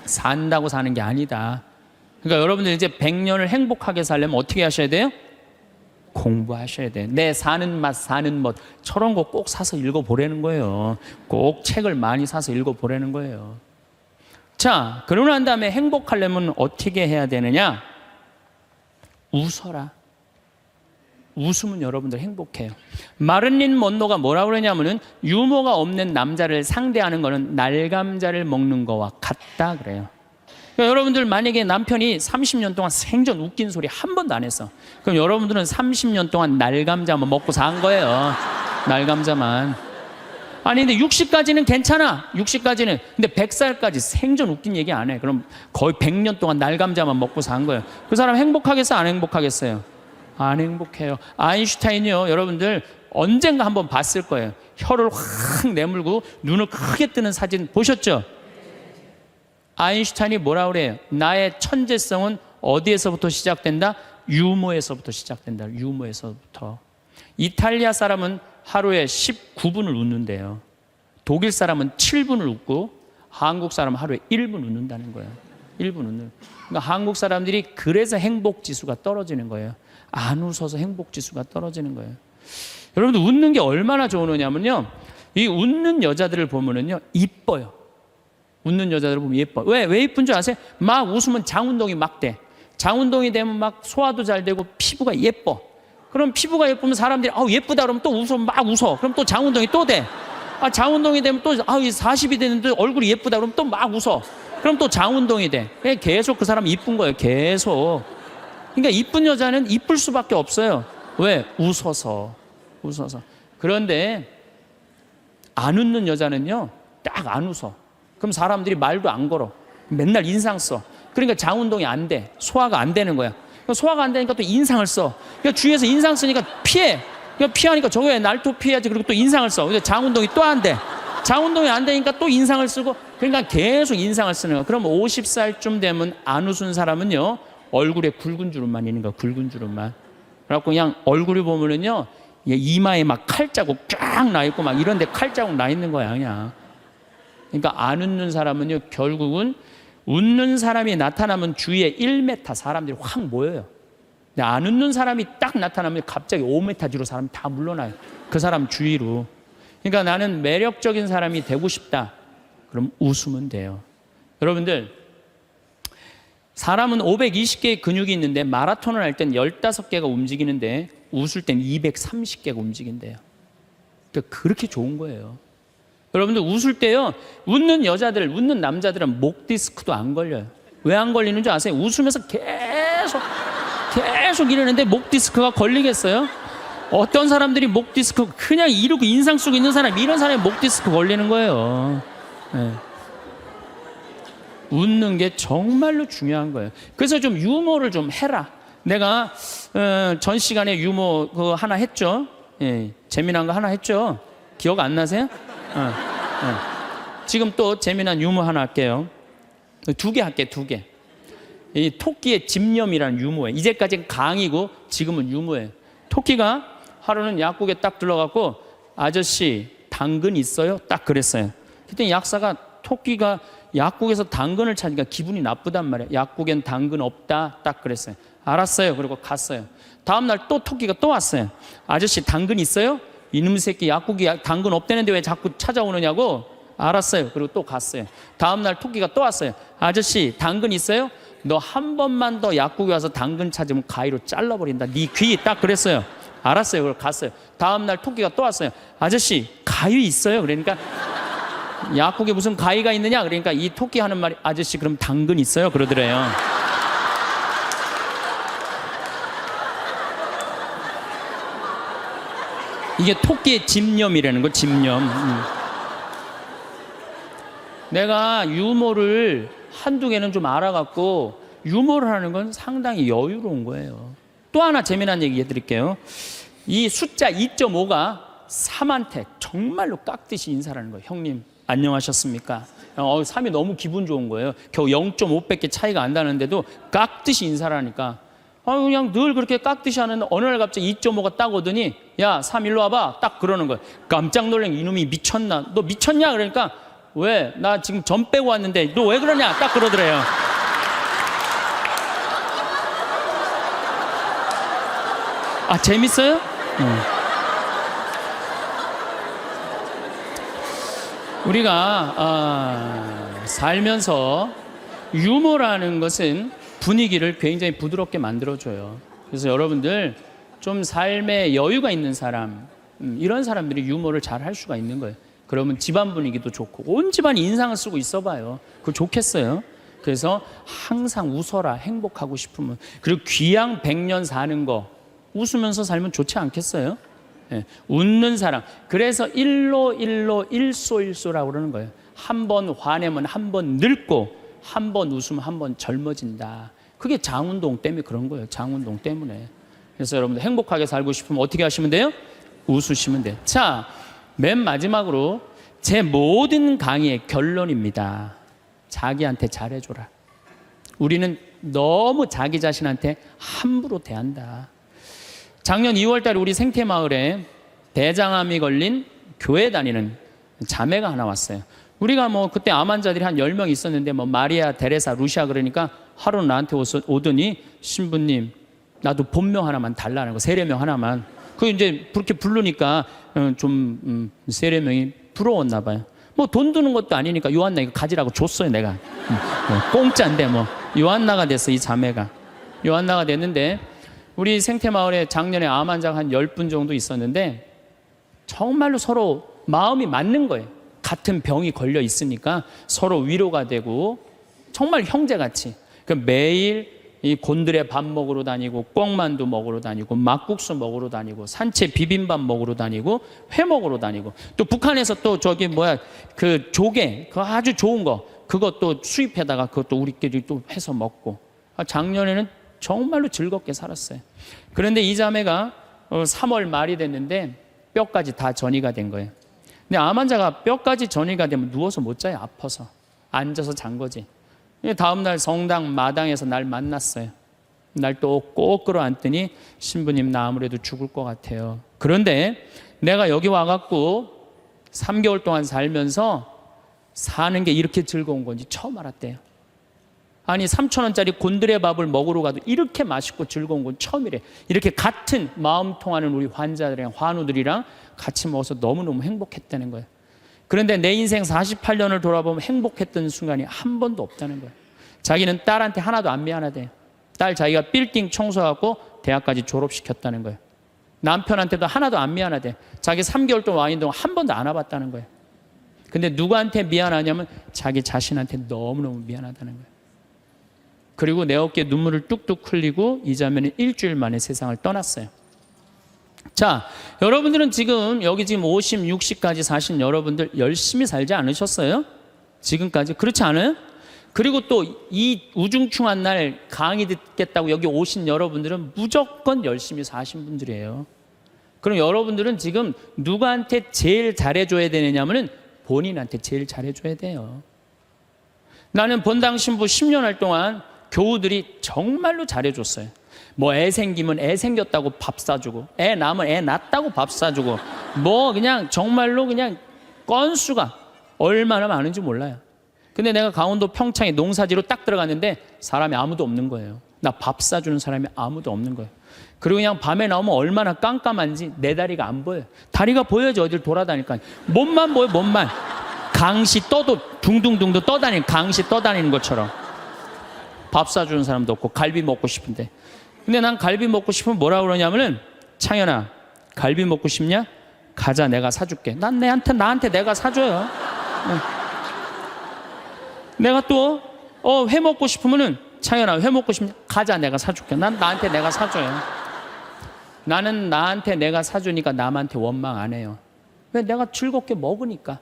S1: 산다고 사는 게 아니다. 그러니까 여러분들 이제 100년을 행복하게 살려면 어떻게 하셔야 돼요? 공부하셔야 돼요. 내 사는 맛, 사는 멋 저런 거 꼭 사서 읽어보라는 거예요. 꼭 책을 많이 사서 읽어보라는 거예요. 자, 그러고 난 다음에 행복하려면 어떻게 해야 되느냐? 웃어라. 웃으면 여러분들 행복해요. 마를린 먼로가 뭐라고 그러냐면은 유머가 없는 남자를 상대하는 거는 날감자를 먹는 거와 같다 그래요. 그러니까 여러분들 만약에 남편이 30년 동안 생전 웃긴 소리 한 번도 안 했어. 그럼 여러분들은 30년 동안 날감자만 먹고 산 거예요. 날감자만. 아니 근데 60까지는 괜찮아. 60까지는. 근데 100살까지 생전 웃긴 얘기 안 해. 그럼 거의 100년 동안 날감자만 먹고 산 거예요. 그 사람 행복하겠어요? 안 행복하겠어요? 안 행복해요. 아인슈타인이요. 여러분들 언젠가 한번 봤을 거예요. 혀를 확 내물고 눈을 크게 뜨는 사진 보셨죠? 아인슈타인이 뭐라 그래요? 나의 천재성은 어디에서부터 시작된다? 유머에서부터 시작된다. 유머에서부터. 이탈리아 사람은 하루에 19분을 웃는데요. 독일 사람은 7분을 웃고 한국 사람은 하루에 1분 웃는다는 거예요. 1분 웃는. 그러니까 한국 사람들이 그래서 행복 지수가 떨어지는 거예요. 안 웃어서 행복 지수가 떨어지는 거예요. 여러분들 웃는 게 얼마나 좋으냐면요. 이 웃는 여자들을 보면은요, 이뻐요. 웃는 여자들을 보면 예뻐. 왜 이쁜 줄 아세요? 막 웃으면 장운동이 막 돼. 장운동이 되면 막 소화도 잘 되고 피부가 예뻐. 그럼 피부가 예쁘면 사람들이 예쁘다 그러면 또 웃어. 막 웃어. 그럼 또 장운동이 또 돼. 장운동이 되면 또 40이 되는데 얼굴이 예쁘다 그러면 또 막 웃어. 그럼 또 장운동이 돼. 계속 그 사람이 이쁜 거예요. 계속. 그러니까 이쁜 여자는 이쁠 수밖에 없어요. 왜? 웃어서. 그런데 안 웃는 여자는요, 딱 안 웃어. 그럼 사람들이 말도 안 걸어. 맨날 인상 써. 그러니까 장운동이 안 돼. 소화가 안 되는 거야. 소화가 안 되니까 또 인상을 써. 그러니까 주위에서 인상 쓰니까 피해. 그러니까 피하니까 저거 왜 날 또 피해야지. 그리고 또 인상을 써. 근데 장운동이 또 안 돼. 장운동이 안 되니까 또 인상을 쓰고. 그러니까 계속 인상을 쓰는 거야. 그럼 50살쯤 되면 안 웃은 사람은요, 얼굴에 굵은 주름만 있는 거야. 굵은 주름만. 그래갖고 그냥 얼굴을 보면은요, 이마에 막 칼자국 쫙 나 있고 막 이런데 칼자국 나 있는 거야 그냥. 그러니까 안 웃는 사람은요, 결국은 웃는 사람이 나타나면 주위에 1m 사람들이 확 모여요. 근데 안 웃는 사람이 딱 나타나면 갑자기 5m 뒤로 사람이 다 물러나요. 그 사람 주위로. 그러니까 나는 매력적인 사람이 되고 싶다. 그럼 웃으면 돼요. 여러분들, 사람은 520개의 근육이 있는데 마라톤을 할 땐 15개가 움직이는데 웃을 땐 230개가 움직인대요. 그러니까 그렇게 좋은 거예요. 여러분들 웃을 때요, 웃는 여자들, 웃는 남자들은 목 디스크도 안 걸려요. 왜 안 걸리는 줄 아세요? 웃으면서 계속 이러는데 목 디스크가 걸리겠어요? 어떤 사람들이 목 디스크 그냥 이러고 인상 쓰고 있는 사람, 이런 사람이 목 디스크 걸리는 거예요. 네. 웃는 게 정말로 중요한 거예요. 그래서 좀 유머를 좀 해라. 내가 전 시간에 유머 그거 하나 했죠. 예, 재미난 거 하나 했죠. 기억 안 나세요? 지금 또 재미난 유머 하나 할게요. 2개 할게요. 2개. 이 토끼의 집념이라는 유머예요. 이제까지는 강의고 지금은 유머예요. 토끼가 하루는 약국에 딱 들러가고 아저씨 당근 있어요? 딱 그랬어요. 그때 약사가 토끼가 약국에서 당근을 찾으니까 기분이 나쁘단 말이에요. 약국엔 당근 없다 딱 그랬어요. 알았어요. 그리고 갔어요. 다음날 또 토끼가 또 왔어요. 아저씨 당근 있어요? 이놈 새끼 약국이 당근 없다는데 왜 자꾸 찾아오느냐고. 알았어요. 그리고 또 갔어요. 다음날 토끼가 또 왔어요. 아저씨 당근 있어요? 너 한 번만 더 약국에 와서 당근 찾으면 가위로 잘라버린다. 네 귀 딱 그랬어요. 알았어요. 그리고 갔어요. 다음날 토끼가 또 왔어요. 아저씨 가위 있어요? 그러니까 약국에 무슨 가위가 있느냐? 그러니까 이 토끼 하는 말이 아저씨 그럼 당근 있어요? 그러더래요. 이게 토끼의 집념이라는 거. 집념. 내가 유머를 한두 개는 좀 알아갖고 유머를 하는 건 상당히 여유로운 거예요. 또 하나 재미난 얘기 해드릴게요. 이 숫자 2.5가 3한테 정말로 깍듯이 인사를 하는 거예요. 형님 안녕하셨습니까? 3이 너무 기분 좋은 거예요. 겨우 0.5밖에 차이가 안 나는데도 깍듯이 인사를 하니까 그냥 늘 그렇게 깍듯이 하는데 어느 날 갑자기 2.5가 딱 오더니 야 3 일로 와봐 딱 그러는 거예요. 깜짝 놀란 이놈이 미쳤나? 너 미쳤냐? 그러니까 왜? 나 지금 점 빼고 왔는데 너 왜 그러냐? 딱 그러더래요. 아 재밌어요? 우리가 살면서 유머라는 것은 분위기를 굉장히 부드럽게 만들어줘요. 그래서 여러분들 좀 삶에 여유가 있는 사람, 이런 사람들이 유머를 잘 할 수가 있는 거예요. 그러면 집안 분위기도 좋고 온 집안이 인상을 쓰고 있어봐요. 그거 좋겠어요. 그래서 항상 웃어라. 행복하고 싶으면. 그리고 귀양 100년 사는 거 웃으면서 살면 좋지 않겠어요? 네. 웃는 사람. 그래서 일소라고 그러는 거예요. 한 번 화내면 한 번 늙고 한 번 웃으면 한 번 젊어진다. 그게 장운동 때문에 그런 거예요. 장운동 때문에. 그래서 여러분들 행복하게 살고 싶으면 어떻게 하시면 돼요? 웃으시면 돼요. 자, 맨 마지막으로 제 모든 강의의 결론입니다. 자기한테 잘해줘라. 우리는 너무 자기 자신한테 함부로 대한다. 작년 2월 달에 우리 생태마을에 대장암이 걸린 교회 다니는 자매가 하나 왔어요. 우리가 그때 암 환자들이 한 10명 있었는데 마리아, 테레사, 루시아 그러니까 하루는 나한테 오더니 신부님 나도 본명 하나만 달라는 거. 세례명 하나만. 그 이제 그렇게 부르니까 좀 세례명이 부러웠나 봐요. 돈 드는 것도 아니니까 요한나 이거 가지라고 줬어요 내가. 공짜인데 요한나가 됐어. 이 자매가 요한나가 됐는데 우리 생태마을에 작년에 암 환자가 한 10분 정도 있었는데 정말로 서로 마음이 맞는 거예요. 같은 병이 걸려 있으니까 서로 위로가 되고 정말 형제같이. 매일 이 곤드레 밥 먹으러 다니고 꽁만두 먹으러 다니고 막국수 먹으러 다니고 산채 비빔밥 먹으러 다니고 회 먹으러 다니고 또 북한에서 또 그 조개 그거 아주 좋은 거 그것도 수입해다가 그것도 우리끼리 또 해서 먹고 작년에는 정말로 즐겁게 살았어요. 그런데 이 자매가 3월 말이 됐는데 뼈까지 다 전이가 된 거예요. 근데 암 환자가 뼈까지 전이가 되면 누워서 못 자요. 아파서. 앉아서 잔 거지. 다음날 성당 마당에서 날 만났어요. 날 또 꼭 끌어안더니 신부님 나 아무래도 죽을 것 같아요. 그런데 내가 여기 와갖고 3개월 동안 살면서 사는 게 이렇게 즐거운 건지 처음 알았대요. 아니 3,000원짜리 곤드레 밥을 먹으러 가도 이렇게 맛있고 즐거운 건 처음이래. 이렇게 같은 마음 통하는 우리 환자들이랑 환우들이랑 같이 먹어서 너무너무 행복했다는 거예요. 그런데 내 인생 48년을 돌아보면 행복했던 순간이 한 번도 없다는 거예요. 자기는 딸한테 하나도 안 미안하대요. 딸 자기가 빌딩 청소하고 대학까지 졸업시켰다는 거예요. 남편한테도 하나도 안 미안하대. 자기 3개월 동안 와 있는 동안 한 번도 안 와봤다는 거예요. 근데 누구한테 미안하냐면 자기 자신한테 너무너무 미안하다는 거예요. 그리고 내 어깨에 눈물을 뚝뚝 흘리고 이 자매는 일주일 만에 세상을 떠났어요. 자, 여러분들은 지금 여기 지금 50, 60까지 사신 여러분들 열심히 살지 않으셨어요? 지금까지 그렇지 않아요? 그리고 또 이 우중충한 날 강의 듣겠다고 여기 오신 여러분들은 무조건 열심히 사신 분들이에요. 그럼 여러분들은 지금 누구한테 제일 잘해줘야 되느냐면은 본인한테 제일 잘해줘야 돼요. 나는 본당 신부 10년 할 동안 교우들이 정말로 잘해줬어요. 뭐 애 생기면 애 생겼다고 밥 사주고, 애 낳으면 애 낳았다고 밥 사주고, 뭐 그냥 정말로 그냥 건수가 얼마나 많은지 몰라요. 근데 내가 강원도 평창에 농사지로 딱 들어갔는데 사람이 아무도 없는 거예요. 나 밥 사주는 사람이 아무도 없는 거예요. 그리고 그냥 밤에 나오면 얼마나 깜깜한지 내 다리가 안 보여요. 다리가 보여야지 어딜 돌아다니까. 몸만 보여, 몸만. 강시 떠도 둥둥둥도 떠다니는, 강시 떠다니는 것처럼. 밥 사주는 사람도 없고 갈비 먹고 싶은데. 근데 난 갈비 먹고 싶으면 뭐라 그러냐면은, 창현아 갈비 먹고 싶냐? 가자, 내가 사줄게. 난 나한테 내가 사줘요. 내가 또 회 먹고 싶으면은, 창현아 회 먹고 싶냐? 가자, 내가 사줄게. 난 나한테 내가 사줘요. 나는 나한테 내가 사주니까 남한테 원망 안 해요. 왜? 내가 즐겁게 먹으니까.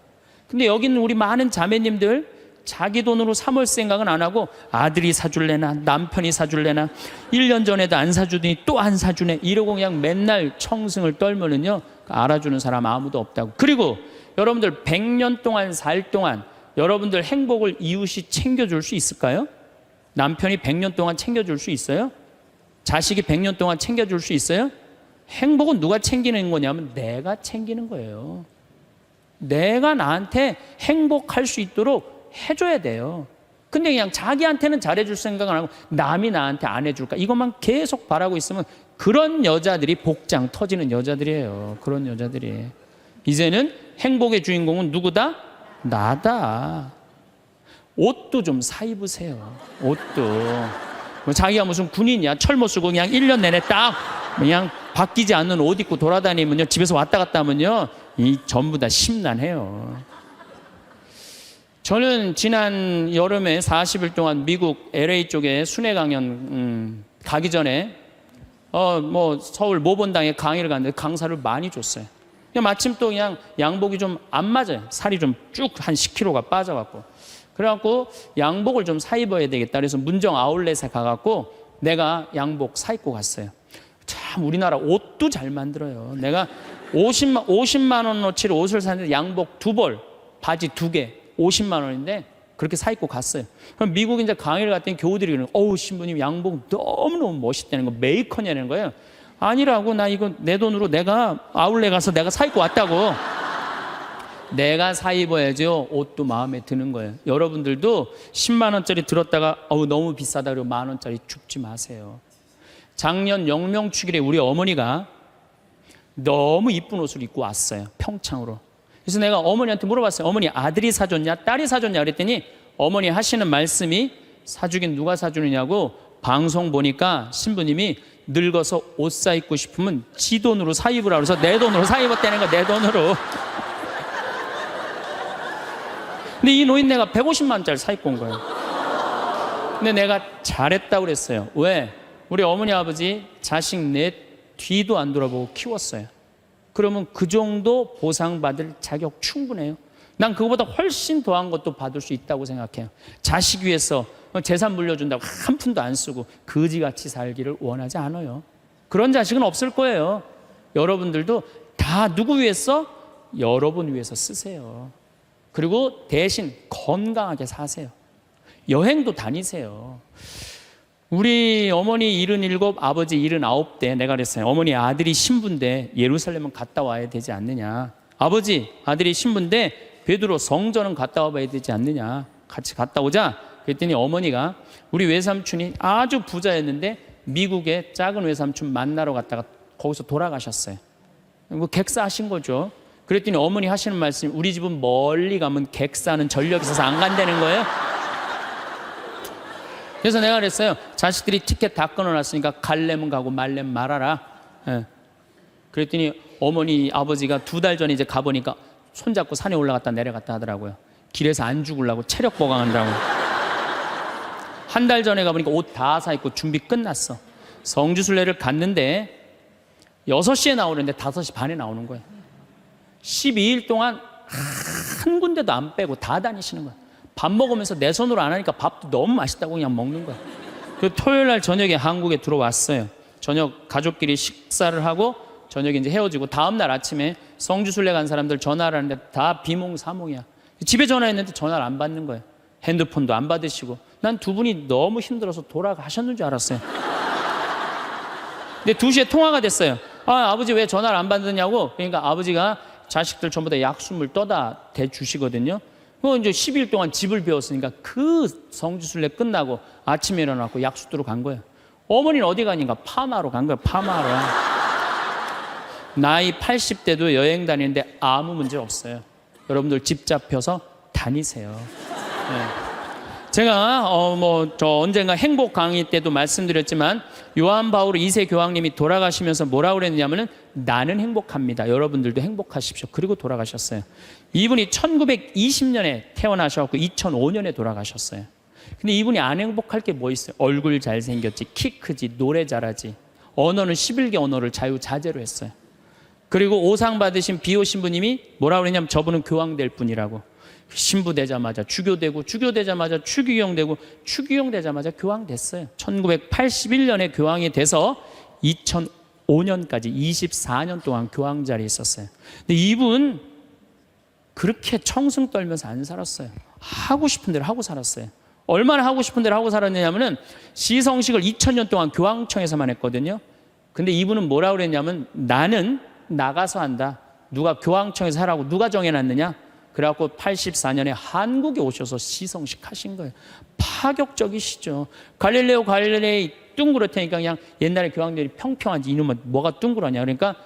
S1: 근데 여기는 우리 많은 자매님들 자기 돈으로 사 먹을 생각은 안 하고 아들이 사줄래나 남편이 사줄래나 1년 전에도 안 사주더니 또 안 사주네 이러고 그냥 맨날 청승을 떨면은요, 알아주는 사람 아무도 없다고. 그리고 여러분들 100년 동안 살 동안 여러분들 행복을 이웃이 챙겨줄 수 있을까요? 남편이 100년 동안 챙겨줄 수 있어요? 자식이 100년 동안 챙겨줄 수 있어요? 행복은 누가 챙기는 거냐면 내가 챙기는 거예요. 내가 나한테 행복할 수 있도록 해줘야 돼요. 근데 그냥 자기한테는 잘해줄 생각 안 하고 남이 나한테 안 해줄까 이것만 계속 바라고 있으면 그런 여자들이 복장 터지는 여자들이에요. 그런 여자들이. 이제는 행복의 주인공은 누구다? 나다. 옷도 좀 사 입으세요. 옷도. 자기가 무슨 군인이야. 철모 쓰고 그냥 1년 내내 딱 그냥 바뀌지 않는 옷 입고 돌아다니면요, 집에서 왔다 갔다 하면요, 이 전부 다 심란해요. 저는 지난 여름에 40일 동안 미국 LA 쪽에 순회 강연 가기 전에 서울 모본당에 강의를 갔는데 강사를 많이 줬어요. 마침 또 그냥 양복이 좀 안 맞아요. 살이 좀 쭉 한 10kg가 빠져갖고. 그래갖고 양복을 좀 사 입어야 되겠다. 그래서 문정 아울렛에 가갖고 내가 양복 사 입고 갔어요. 참 우리나라 옷도 잘 만들어요. 내가 50만 원어치를 옷을 샀는데 양복 2벌, 바지 2개, 50만 원인데 그렇게 사 입고 갔어요. 그럼 미국 이제 강의를 갔더니 교우들이 그러는 거예요. 어우, 신부님 양복 너무너무 멋있다는 거, 메이커냐는 거예요. 아니라고, 나 이거 내 돈으로 내가 아울렛 가서 내가 사 입고 왔다고. 내가 사 입어야죠. 옷도 마음에 드는 거예요. 여러분들도 10만 원짜리 들었다가 너무 비싸다 그러고 만 원짜리 죽지 마세요. 작년 영명축일에 우리 어머니가 너무 이쁜 옷을 입고 왔어요. 평창으로. 그래서 내가 어머니한테 물어봤어요. 어머니 아들이 사줬냐 딸이 사줬냐 그랬더니 어머니 하시는 말씀이, 사주긴 누가 사주느냐고, 방송 보니까 신부님이 늙어서 옷 사 입고 싶으면 지 돈으로 사 입으라 그래서 내 돈으로 사 입었다는 거, 내 돈으로. 근데 이 노인네가 150만 원짜리 사 입고 온 거예요. 근데 내가 잘했다고 그랬어요. 왜? 우리 어머니 아버지 자식 내 뒤도 안 돌아보고 키웠어요. 그러면 그 정도 보상받을 자격 충분해요. 난 그거보다 훨씬 더한 것도 받을 수 있다고 생각해요. 자식 위해서 재산 물려준다고 한 푼도 안 쓰고 거지같이 살기를 원하지 않아요. 그런 자식은 없을 거예요. 여러분들도 다 누구 위해서? 여러분 위해서 쓰세요. 그리고 대신 건강하게 사세요. 여행도 다니세요. 우리 어머니 77, 아버지 79 때 내가 그랬어요. 어머니 아들이 신부인데 예루살렘은 갔다 와야 되지 않느냐. 아버지 아들이 신부인데 베드로 성전은 갔다 와봐야 되지 않느냐. 같이 갔다 오자. 그랬더니 어머니가, 우리 외삼촌이 아주 부자였는데 미국에 작은 외삼촌 만나러 갔다가 거기서 돌아가셨어요. 뭐 객사하신 거죠. 그랬더니 어머니 하시는 말씀이, 우리 집은 멀리 가면 객사는 전력이 있어서 안 간다는 거예요. 그래서 내가 그랬어요. 자식들이 티켓 다 끊어놨으니까 갈래면 가고 말래면 말아라. 예. 그랬더니 어머니 아버지가 2달 전에 이제 가보니까 손잡고 산에 올라갔다 내려갔다 하더라고요. 길에서 안 죽으려고 체력 보강한다고. 한 달 전에 가보니까 옷 다 사입고 준비 끝났어. 성지순례를 갔는데 6시에 나오는데 5시 반에 나오는 거예요. 12일 동안 한 군데도 안 빼고 다 다니시는 거예요. 밥 먹으면서 내 손으로 안 하니까 밥도 너무 맛있다고 그냥 먹는 거예요. 그 토요일 날 저녁에 한국에 들어왔어요. 저녁 가족끼리 식사를 하고 저녁에 이제 헤어지고 다음 날 아침에 성지순례 간 사람들 전화를 하는데 다 비몽사몽이야. 집에 전화했는데 전화를 안 받는 거예요. 핸드폰도 안 받으시고. 난 두 분이 너무 힘들어서 돌아가셨는 줄 알았어요. 근데 2시에 통화가 됐어요. 아버지 왜 전화를 안 받느냐고. 그러니까 아버지가 자식들 전부 다 약수물 떠다 대주시거든요. 그 이제 10일 동안 집을 비웠으니까 그 성지순례 끝나고 아침에 일어나고 약수터로 간 거예요. 어머니는 어디 가니까 파마로 간 거예요. 파마로. 나이 80대도 여행 다니는데 아무 문제 없어요. 여러분들 집 잡혀서 다니세요. 네. 제가 저 언젠가 행복 강의 때도 말씀드렸지만 요한 바울 2세 교황님이 돌아가시면서 뭐라고 그랬냐면은 나는 행복합니다. 여러분들도 행복하십시오. 그리고 돌아가셨어요. 이분이 1920년에 태어나셔서 2005년에 돌아가셨어요. 근데 이분이 안 행복할 게 뭐 있어요? 얼굴 잘생겼지, 키 크지, 노래 잘하지. 언어는 11개 언어를 자유자재로 했어요. 그리고 오상 받으신 비오 신부님이 뭐라고 그랬냐면 저분은 교황 될 분이라고. 신부 되자마자 주교되고, 주교되자마자 추기경 되고, 추기경 되자마자 교황 됐어요. 1981년에 교황이 돼서 2005년까지 24년 동안 교황 자리에 있었어요. 근데 이분 그렇게 청승 떨면서 안 살았어요. 하고 싶은 대로 하고 살았어요. 얼마나 하고 싶은 대로 하고 살았느냐면은 시성식을 2000년 동안 교황청에서만 했거든요. 근데 이분은 뭐라고 그랬냐면 나는 나가서 한다. 누가 교황청에서 하라고 누가 정해놨느냐? 그래갖고 84년에 한국에 오셔서 시성식 하신 거예요. 파격적이시죠. 갈릴레오 갈릴레이 둥그렇다니까 그냥 옛날에 교황들이 평평한지 이놈은 뭐가 둥그러냐. 그러니까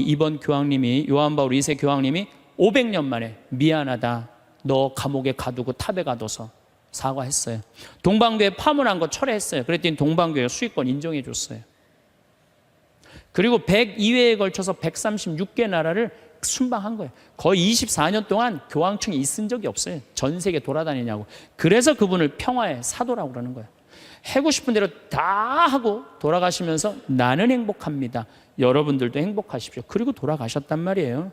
S1: 이번 교황님이 요한 바울 2세 교황님이 500년 만에 미안하다. 너 감옥에 가두고 탑에 가둬서 사과했어요. 동방교회 파문한 거 철회했어요. 그랬더니 동방교회 수익권 인정해 줬어요. 그리고 102회에 걸쳐서 136개 나라를 순방한 거예요. 거의 24년 동안 교황청에 있은 적이 없어요. 전 세계 돌아다니냐고. 그래서 그분을 평화의 사도라고 그러는 거예요. 하고 싶은 대로 다 하고 돌아가시면서 나는 행복합니다. 여러분들도 행복하십시오. 그리고 돌아가셨단 말이에요.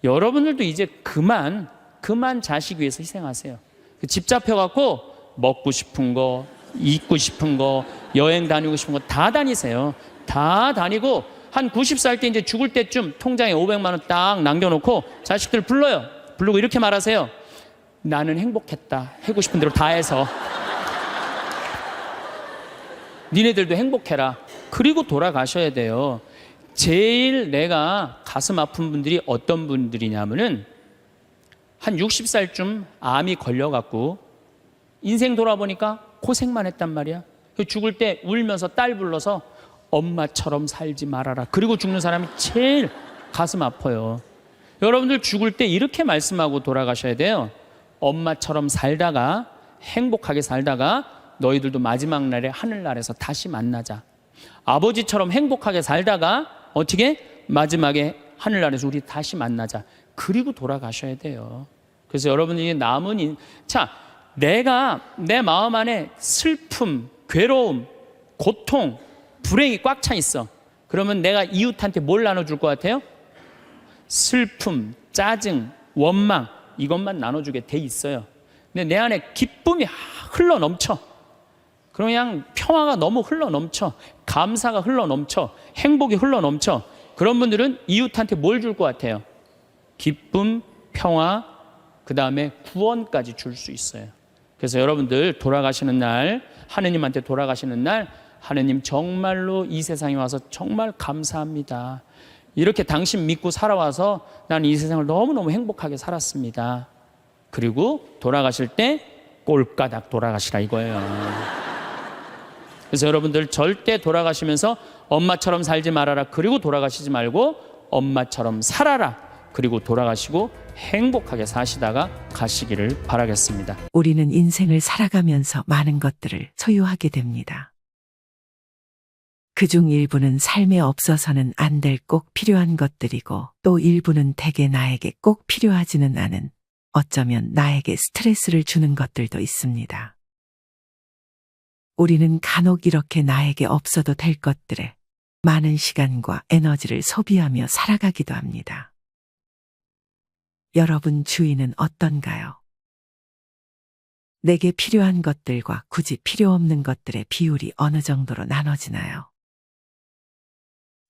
S1: 여러분들도 이제 그만 자식 위해서 희생하세요. 집 잡혀갖고 먹고 싶은 거, 입고 싶은 거, 여행 다니고 싶은 거 다 다니세요. 다 다니고 한 90살 때 이제 죽을 때쯤 통장에 500만 원 딱 남겨놓고 자식들 불러요. 부르고 이렇게 말하세요. 나는 행복했다. 하고 싶은 대로 다 해서. 니네들도 행복해라. 그리고 돌아가셔야 돼요. 제일 내가 가슴 아픈 분들이 어떤 분들이냐면은 한 60살쯤 암이 걸려갖고 인생 돌아보니까 고생만 했단 말이야. 죽을 때 울면서 딸 불러서 엄마처럼 살지 말아라. 그리고 죽는 사람이 제일 가슴 아파요. 여러분들 죽을 때 이렇게 말씀하고 돌아가셔야 돼요. 엄마처럼 살다가 행복하게 살다가 너희들도 마지막 날에 하늘나라에서 다시 만나자. 아버지처럼 행복하게 살다가 어떻게 마지막에 하늘나라에서 우리 다시 만나자. 그리고 돌아가셔야 돼요. 그래서 여러분들이 내가 내 마음 안에 슬픔, 괴로움, 고통, 불행이 꽉 차 있어. 그러면 내가 이웃한테 뭘 나눠줄 것 같아요? 슬픔, 짜증, 원망 이것만 나눠주게 돼 있어요. 근데 내 안에 기쁨이 흘러 넘쳐. 그냥 평화가 너무 흘러 넘쳐. 감사가 흘러 넘쳐. 행복이 흘러 넘쳐. 그런 분들은 이웃한테 뭘 줄 것 같아요? 기쁨, 평화, 그 다음에 구원까지 줄 수 있어요. 그래서 여러분들 돌아가시는 날, 하느님한테 돌아가시는 날, 하느님 정말로 이 세상에 와서 정말 감사합니다. 이렇게 당신 믿고 살아와서 나는 이 세상을 너무너무 행복하게 살았습니다. 그리고 돌아가실 때 꼴까닥 돌아가시라 이거예요. 그래서 여러분들 절대 돌아가시면서 엄마처럼 살지 말아라. 그리고 돌아가시지 말고 엄마처럼 살아라. 그리고 돌아가시고 행복하게 사시다가 가시기를 바라겠습니다.
S2: 우리는 인생을 살아가면서 많은 것들을 소유하게 됩니다. 그중 일부는 삶에 없어서는 안 될 꼭 필요한 것들이고 또 일부는 대개 나에게 꼭 필요하지는 않은 어쩌면 나에게 스트레스를 주는 것들도 있습니다. 우리는 간혹 이렇게 나에게 없어도 될 것들에 많은 시간과 에너지를 소비하며 살아가기도 합니다. 여러분 주위는 어떤가요? 내게 필요한 것들과 굳이 필요 없는 것들의 비율이 어느 정도로 나눠지나요?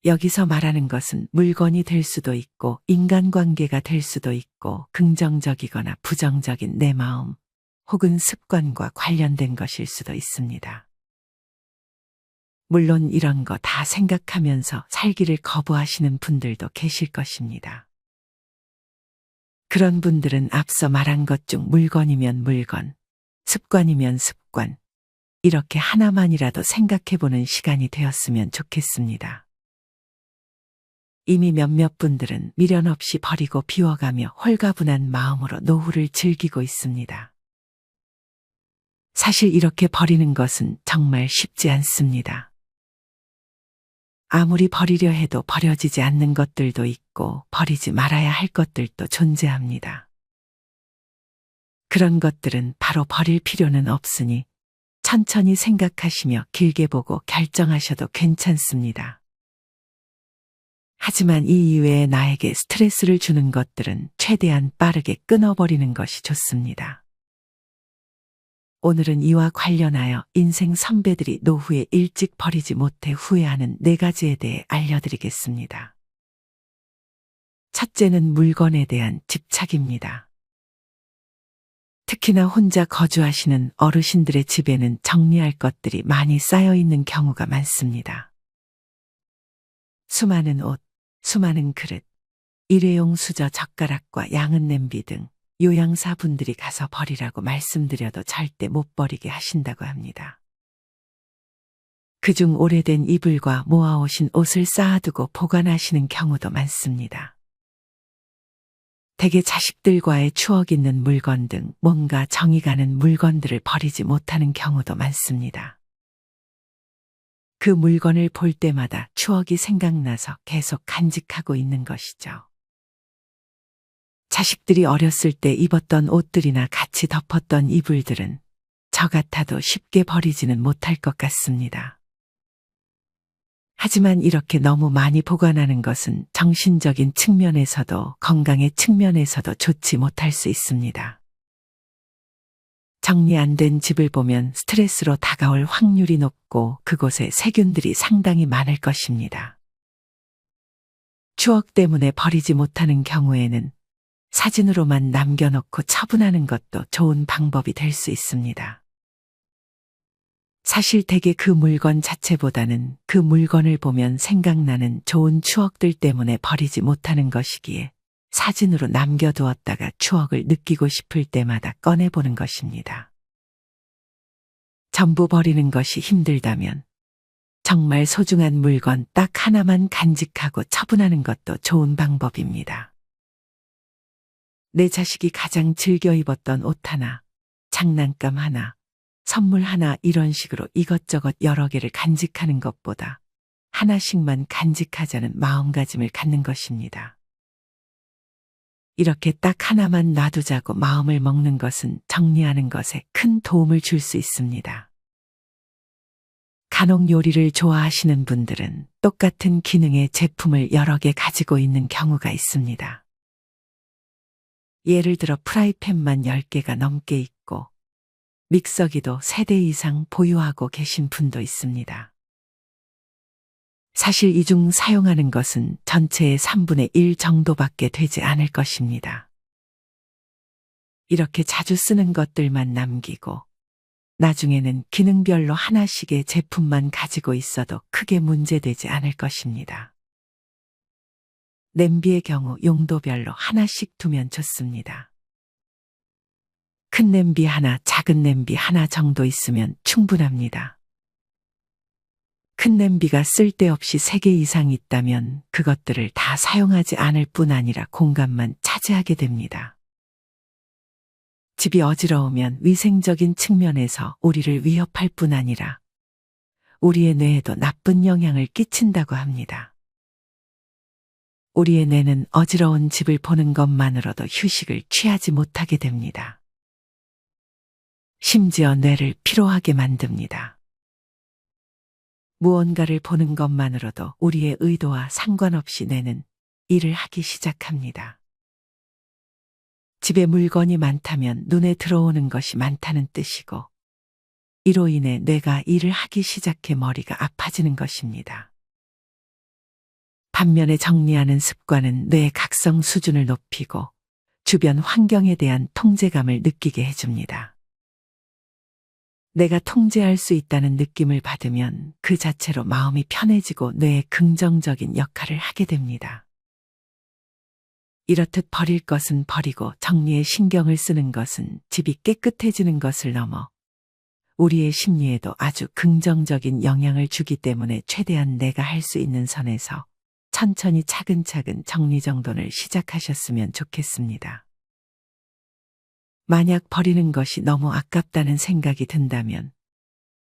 S2: 여기서 말하는 것은 물건이 될 수도 있고 인간관계가 될 수도 있고 긍정적이거나 부정적인 내 마음 혹은 습관과 관련된 것일 수도 있습니다. 물론 이런 거 다 생각하면서 살기를 거부하시는 분들도 계실 것입니다. 그런 분들은 앞서 말한 것 중 물건이면 물건, 습관이면 습관, 이렇게 하나만이라도 생각해보는 시간이 되었으면 좋겠습니다. 이미 몇몇 분들은 미련 없이 버리고 비워가며 홀가분한 마음으로 노후를 즐기고 있습니다. 사실 이렇게 버리는 것은 정말 쉽지 않습니다. 아무리 버리려 해도 버려지지 않는 것들도 있고 버리지 말아야 할 것들도 존재합니다. 그런 것들은 바로 버릴 필요는 없으니 천천히 생각하시며 길게 보고 결정하셔도 괜찮습니다. 하지만 이 이외에 나에게 스트레스를 주는 것들은 최대한 빠르게 끊어버리는 것이 좋습니다. 오늘은 이와 관련하여 인생 선배들이 노후에 일찍 버리지 못해 후회하는 4가지에 대해 알려드리겠습니다. 첫째는 물건에 대한 집착입니다. 특히나 혼자 거주하시는 어르신들의 집에는 정리할 것들이 많이 쌓여 있는 경우가 많습니다. 수많은 옷, 수많은 그릇, 일회용 수저 젓가락과 양은 냄비 등 요양사 분들이 가서 버리라고 말씀드려도 절대 못 버리게 하신다고 합니다. 그중 오래된 이불과 모아오신 옷을 쌓아두고 보관하시는 경우도 많습니다. 대개 자식들과의 추억 있는 물건 등 뭔가 정이 가는 물건들을 버리지 못하는 경우도 많습니다. 그 물건을 볼 때마다 추억이 생각나서 계속 간직하고 있는 것이죠. 자식들이 어렸을 때 입었던 옷들이나 같이 덮었던 이불들은 저 같아도 쉽게 버리지는 못할 것 같습니다. 하지만 이렇게 너무 많이 보관하는 것은 정신적인 측면에서도 건강의 측면에서도 좋지 못할 수 있습니다. 정리 안 된 집을 보면 스트레스로 다가올 확률이 높고 그곳에 세균들이 상당히 많을 것입니다. 추억 때문에 버리지 못하는 경우에는 사진으로만 남겨놓고 처분하는 것도 좋은 방법이 될 수 있습니다. 사실 대개 그 물건 자체보다는 그 물건을 보면 생각나는 좋은 추억들 때문에 버리지 못하는 것이기에 사진으로 남겨두었다가 추억을 느끼고 싶을 때마다 꺼내보는 것입니다. 전부 버리는 것이 힘들다면 정말 소중한 물건 딱 하나만 간직하고 처분하는 것도 좋은 방법입니다. 내 자식이 가장 즐겨 입었던 옷 하나, 장난감 하나, 선물 하나 이런 식으로 이것저것 여러 개를 간직하는 것보다 하나씩만 간직하자는 마음가짐을 갖는 것입니다. 이렇게 딱 하나만 놔두자고 마음을 먹는 것은 정리하는 것에 큰 도움을 줄 수 있습니다. 간혹 요리를 좋아하시는 분들은 똑같은 기능의 제품을 여러 개 가지고 있는 경우가 있습니다. 예를 들어 프라이팬만 10개가 넘게 있고 믹서기도 3대 이상 보유하고 계신 분도 있습니다. 사실 이 중 사용하는 것은 전체의 3분의 1 정도밖에 되지 않을 것입니다. 이렇게 자주 쓰는 것들만 남기고 나중에는 기능별로 하나씩의 제품만 가지고 있어도 크게 문제되지 않을 것입니다. 냄비의 경우 용도별로 하나씩 두면 좋습니다. 큰 냄비 하나, 작은 냄비 하나 정도 있으면 충분합니다. 큰 냄비가 쓸데없이 3개 이상 있다면 그것들을 다 사용하지 않을 뿐 아니라 공간만 차지하게 됩니다. 집이 어지러우면 위생적인 측면에서 우리를 위협할 뿐 아니라 우리의 뇌에도 나쁜 영향을 끼친다고 합니다. 우리의 뇌는 어지러운 집을 보는 것만으로도 휴식을 취하지 못하게 됩니다. 심지어 뇌를 피로하게 만듭니다. 무언가를 보는 것만으로도 우리의 의도와 상관없이 뇌는 일을 하기 시작합니다. 집에 물건이 많다면 눈에 들어오는 것이 많다는 뜻이고, 이로 인해 뇌가 일을 하기 시작해 머리가 아파지는 것입니다. 반면에 정리하는 습관은 뇌의 각성 수준을 높이고 주변 환경에 대한 통제감을 느끼게 해줍니다. 내가 통제할 수 있다는 느낌을 받으면 그 자체로 마음이 편해지고 뇌의 긍정적인 역할을 하게 됩니다. 이렇듯 버릴 것은 버리고 정리에 신경을 쓰는 것은 집이 깨끗해지는 것을 넘어 우리의 심리에도 아주 긍정적인 영향을 주기 때문에 최대한 내가 할 수 있는 선에서 천천히 차근차근 정리정돈을 시작하셨으면 좋겠습니다. 만약 버리는 것이 너무 아깝다는 생각이 든다면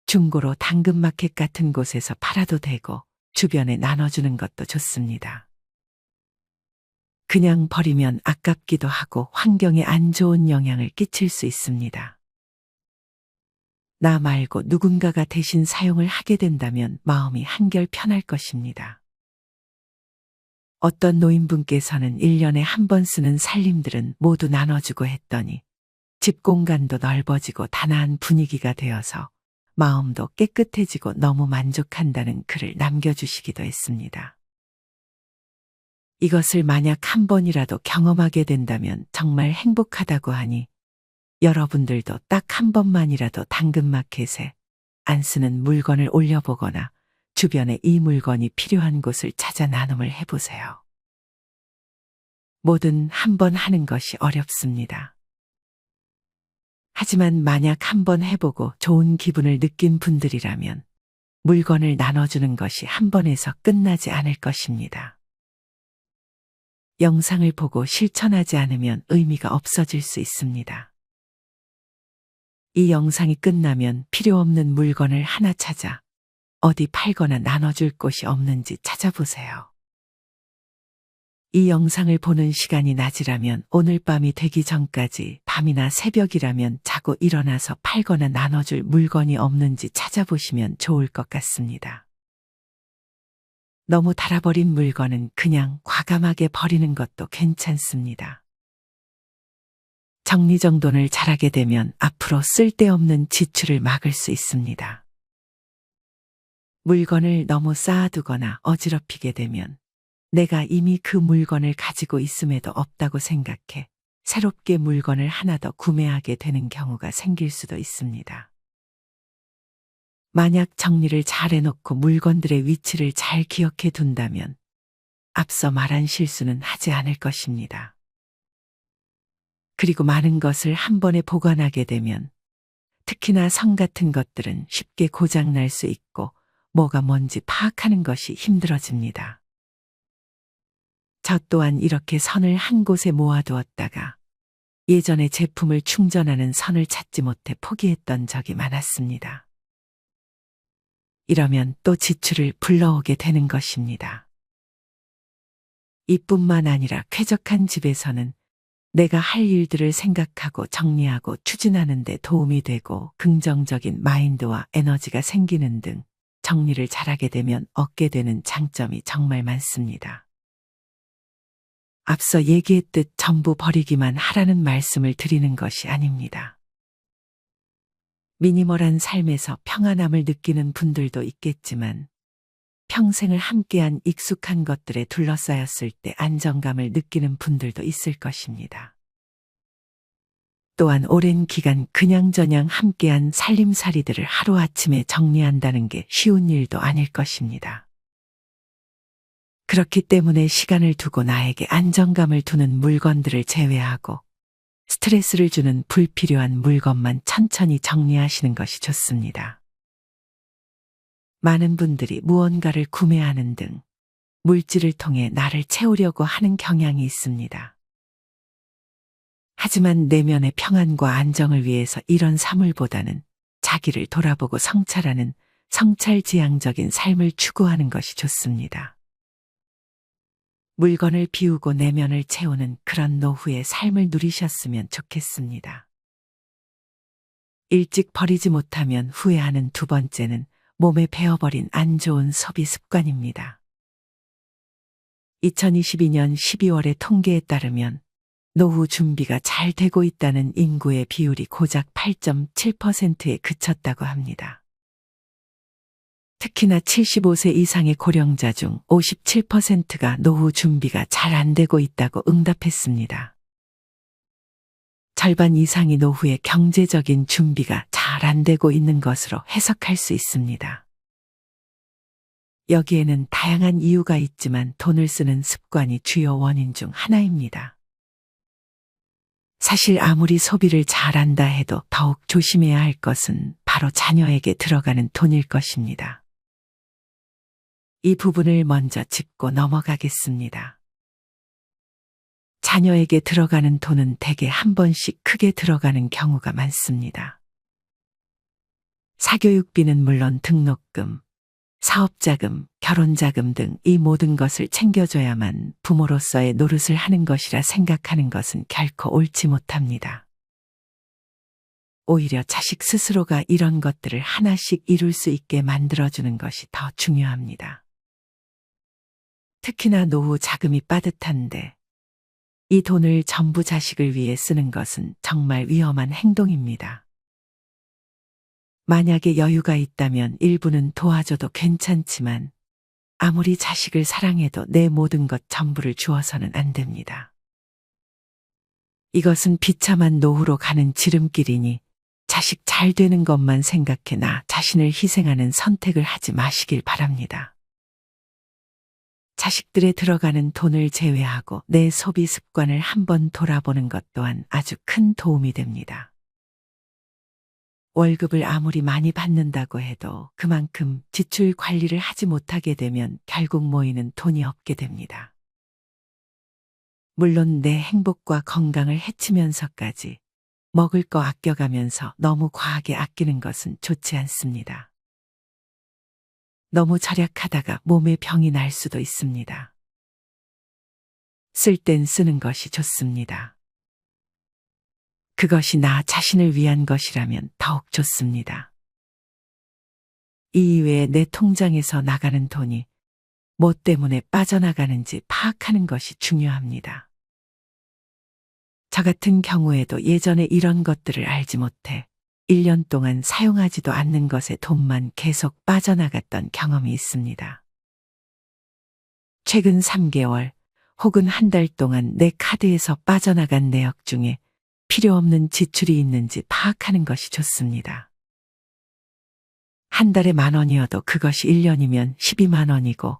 S2: 중고로 당근마켓 같은 곳에서 팔아도 되고 주변에 나눠주는 것도 좋습니다. 그냥 버리면 아깝기도 하고 환경에 안 좋은 영향을 끼칠 수 있습니다. 나 말고 누군가가 대신 사용을 하게 된다면 마음이 한결 편할 것입니다. 어떤 노인분께서는 1년에 한 번 쓰는 살림들은 모두 나눠주고 했더니 집 공간도 넓어지고 단아한 분위기가 되어서 마음도 깨끗해지고 너무 만족한다는 글을 남겨주시기도 했습니다. 이것을 만약 한 번이라도 경험하게 된다면 정말 행복하다고 하니 여러분들도 딱 한 번만이라도 당근마켓에 안 쓰는 물건을 올려보거나 주변에 이 물건이 필요한 곳을 찾아 나눔을 해보세요. 뭐든 한 번 하는 것이 어렵습니다. 하지만 만약 한 번 해보고 좋은 기분을 느낀 분들이라면 물건을 나눠주는 것이 한 번에서 끝나지 않을 것입니다. 영상을 보고 실천하지 않으면 의미가 없어질 수 있습니다. 이 영상이 끝나면 필요 없는 물건을 하나 찾아 어디 팔거나 나눠줄 곳이 없는지 찾아보세요. 이 영상을 보는 시간이 낮이라면 오늘 밤이 되기 전까지 밤이나 새벽이라면 자고 일어나서 팔거나 나눠줄 물건이 없는지 찾아보시면 좋을 것 같습니다. 너무 닳아버린 물건은 그냥 과감하게 버리는 것도 괜찮습니다. 정리정돈을 잘하게 되면 앞으로 쓸데없는 지출을 막을 수 있습니다. 물건을 너무 쌓아두거나 어지럽히게 되면 내가 이미 그 물건을 가지고 있음에도 없다고 생각해 새롭게 물건을 하나 더 구매하게 되는 경우가 생길 수도 있습니다. 만약 정리를 잘 해놓고 물건들의 위치를 잘 기억해 둔다면 앞서 말한 실수는 하지 않을 것입니다. 그리고 많은 것을 한 번에 보관하게 되면 특히나 성 같은 것들은 쉽게 고장날 수 있고 뭐가 뭔지 파악하는 것이 힘들어집니다. 저 또한 이렇게 선을 한 곳에 모아두었다가 예전에 제품을 충전하는 선을 찾지 못해 포기했던 적이 많았습니다. 이러면 또 지출을 불러오게 되는 것입니다. 이뿐만 아니라 쾌적한 집에서는 내가 할 일들을 생각하고 정리하고 추진하는 데 도움이 되고 긍정적인 마인드와 에너지가 생기는 등 정리를 잘하게 되면 얻게 되는 장점이 정말 많습니다. 앞서 얘기했듯 전부 버리기만 하라는 말씀을 드리는 것이 아닙니다. 미니멀한 삶에서 평안함을 느끼는 분들도 있겠지만 평생을 함께한 익숙한 것들에 둘러싸였을 때 안정감을 느끼는 분들도 있을 것입니다. 또한 오랜 기간 그냥저냥 함께한 살림살이들을 하루아침에 정리한다는 게 쉬운 일도 아닐 것입니다. 그렇기 때문에 시간을 두고 나에게 안정감을 두는 물건들을 제외하고 스트레스를 주는 불필요한 물건만 천천히 정리하시는 것이 좋습니다. 많은 분들이 무언가를 구매하는 등 물질을 통해 나를 채우려고 하는 경향이 있습니다. 하지만 내면의 평안과 안정을 위해서 이런 사물보다는 자기를 돌아보고 성찰하는 성찰지향적인 삶을 추구하는 것이 좋습니다. 물건을 비우고 내면을 채우는 그런 노후의 삶을 누리셨으면 좋겠습니다. 일찍 버리지 못하면 후회하는 두 번째는 몸에 배어버린 안 좋은 소비 습관입니다. 2022년 12월의 통계에 따르면 노후 준비가 잘 되고 있다는 인구의 비율이 고작 8.7%에 그쳤다고 합니다. 특히나 75세 이상의 고령자 중 57%가 노후 준비가 잘 안 되고 있다고 응답했습니다. 절반 이상이 노후의 경제적인 준비가 잘 안 되고 있는 것으로 해석할 수 있습니다. 여기에는 다양한 이유가 있지만 돈을 쓰는 습관이 주요 원인 중 하나입니다. 사실 아무리 소비를 잘한다 해도 더욱 조심해야 할 것은 바로 자녀에게 들어가는 돈일 것입니다. 이 부분을 먼저 짚고 넘어가겠습니다. 자녀에게 들어가는 돈은 대개 한 번씩 크게 들어가는 경우가 많습니다. 사교육비는 물론 등록금, 사업자금, 결혼자금 등 이 모든 것을 챙겨줘야만 부모로서의 노릇을 하는 것이라 생각하는 것은 결코 옳지 못합니다. 오히려 자식 스스로가 이런 것들을 하나씩 이룰 수 있게 만들어주는 것이 더 중요합니다. 특히나 노후 자금이 빠듯한데 이 돈을 전부 자식을 위해 쓰는 것은 정말 위험한 행동입니다. 만약에 여유가 있다면 일부는 도와줘도 괜찮지만 아무리 자식을 사랑해도 내 모든 것 전부를 주어서는 안 됩니다. 이것은 비참한 노후로 가는 지름길이니 자식 잘 되는 것만 생각해 나 자신을 희생하는 선택을 하지 마시길 바랍니다. 자식들에 들어가는 돈을 제외하고 내 소비 습관을 한번 돌아보는 것 또한 아주 큰 도움이 됩니다. 월급을 아무리 많이 받는다고 해도 그만큼 지출 관리를 하지 못하게 되면 결국 모이는 돈이 없게 됩니다. 물론 내 행복과 건강을 해치면서까지 먹을 거 아껴가면서 너무 과하게 아끼는 것은 좋지 않습니다. 너무 절약하다가 몸에 병이 날 수도 있습니다. 쓸 땐 쓰는 것이 좋습니다. 그것이 나 자신을 위한 것이라면 더욱 좋습니다. 이 이외에 내 통장에서 나가는 돈이 뭐 때문에 빠져나가는지 파악하는 것이 중요합니다. 저 같은 경우에도 예전에 이런 것들을 알지 못해 1년 동안 사용하지도 않는 것에 돈만 계속 빠져나갔던 경험이 있습니다. 최근 3개월 혹은 한 달 동안 내 카드에서 빠져나간 내역 중에 필요 없는 지출이 있는지 파악하는 것이 좋습니다. 한 달에 10,000원이어도 그것이 1년이면 12만 원이고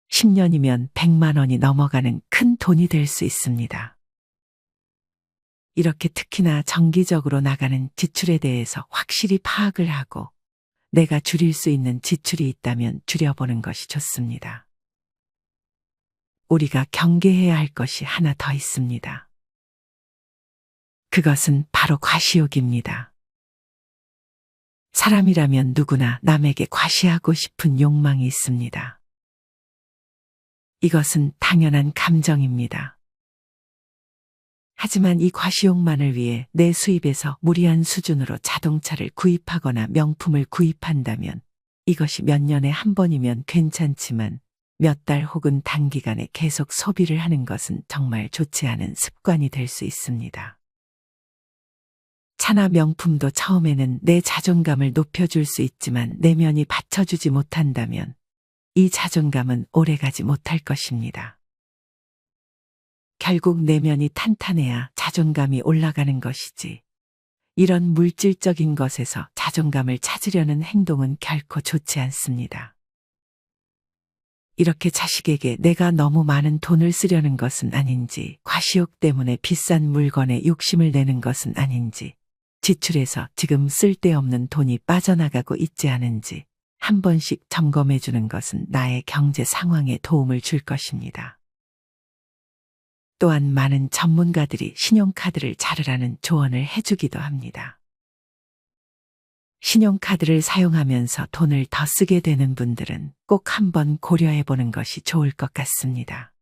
S2: 10년이면 100만 원이 넘어가는 큰 돈이 될 수 있습니다. 이렇게 특히나 정기적으로 나가는 지출에 대해서 확실히 파악을 하고 내가 줄일 수 있는 지출이 있다면 줄여보는 것이 좋습니다. 우리가 경계해야 할 것이 하나 더 있습니다. 그것은 바로 과시욕입니다. 사람이라면 누구나 남에게 과시하고 싶은 욕망이 있습니다. 이것은 당연한 감정입니다. 하지만 이 과시욕만을 위해 내 수입에서 무리한 수준으로 자동차를 구입하거나 명품을 구입한다면 이것이 몇 년에 한 번이면 괜찮지만 몇 달 혹은 단기간에 계속 소비를 하는 것은 정말 좋지 않은 습관이 될 수 있습니다. 차나 명품도 처음에는 내 자존감을 높여줄 수 있지만 내면이 받쳐주지 못한다면 이 자존감은 오래가지 못할 것입니다. 결국 내면이 탄탄해야 자존감이 올라가는 것이지 이런 물질적인 것에서 자존감을 찾으려는 행동은 결코 좋지 않습니다. 이렇게 자식에게 내가 너무 많은 돈을 쓰려는 것은 아닌지, 과시욕 때문에 비싼 물건에 욕심을 내는 것은 아닌지, 지출에서 지금 쓸데없는 돈이 빠져나가고 있지 않은지 한 번씩 점검해 주는 것은 나의 경제 상황에 도움을 줄 것입니다. 또한 많은 전문가들이 신용카드를 자르라는 조언을 해주기도 합니다. 신용카드를 사용하면서 돈을 더 쓰게 되는 분들은 꼭 한번 고려해 보는 것이 좋을 것 같습니다.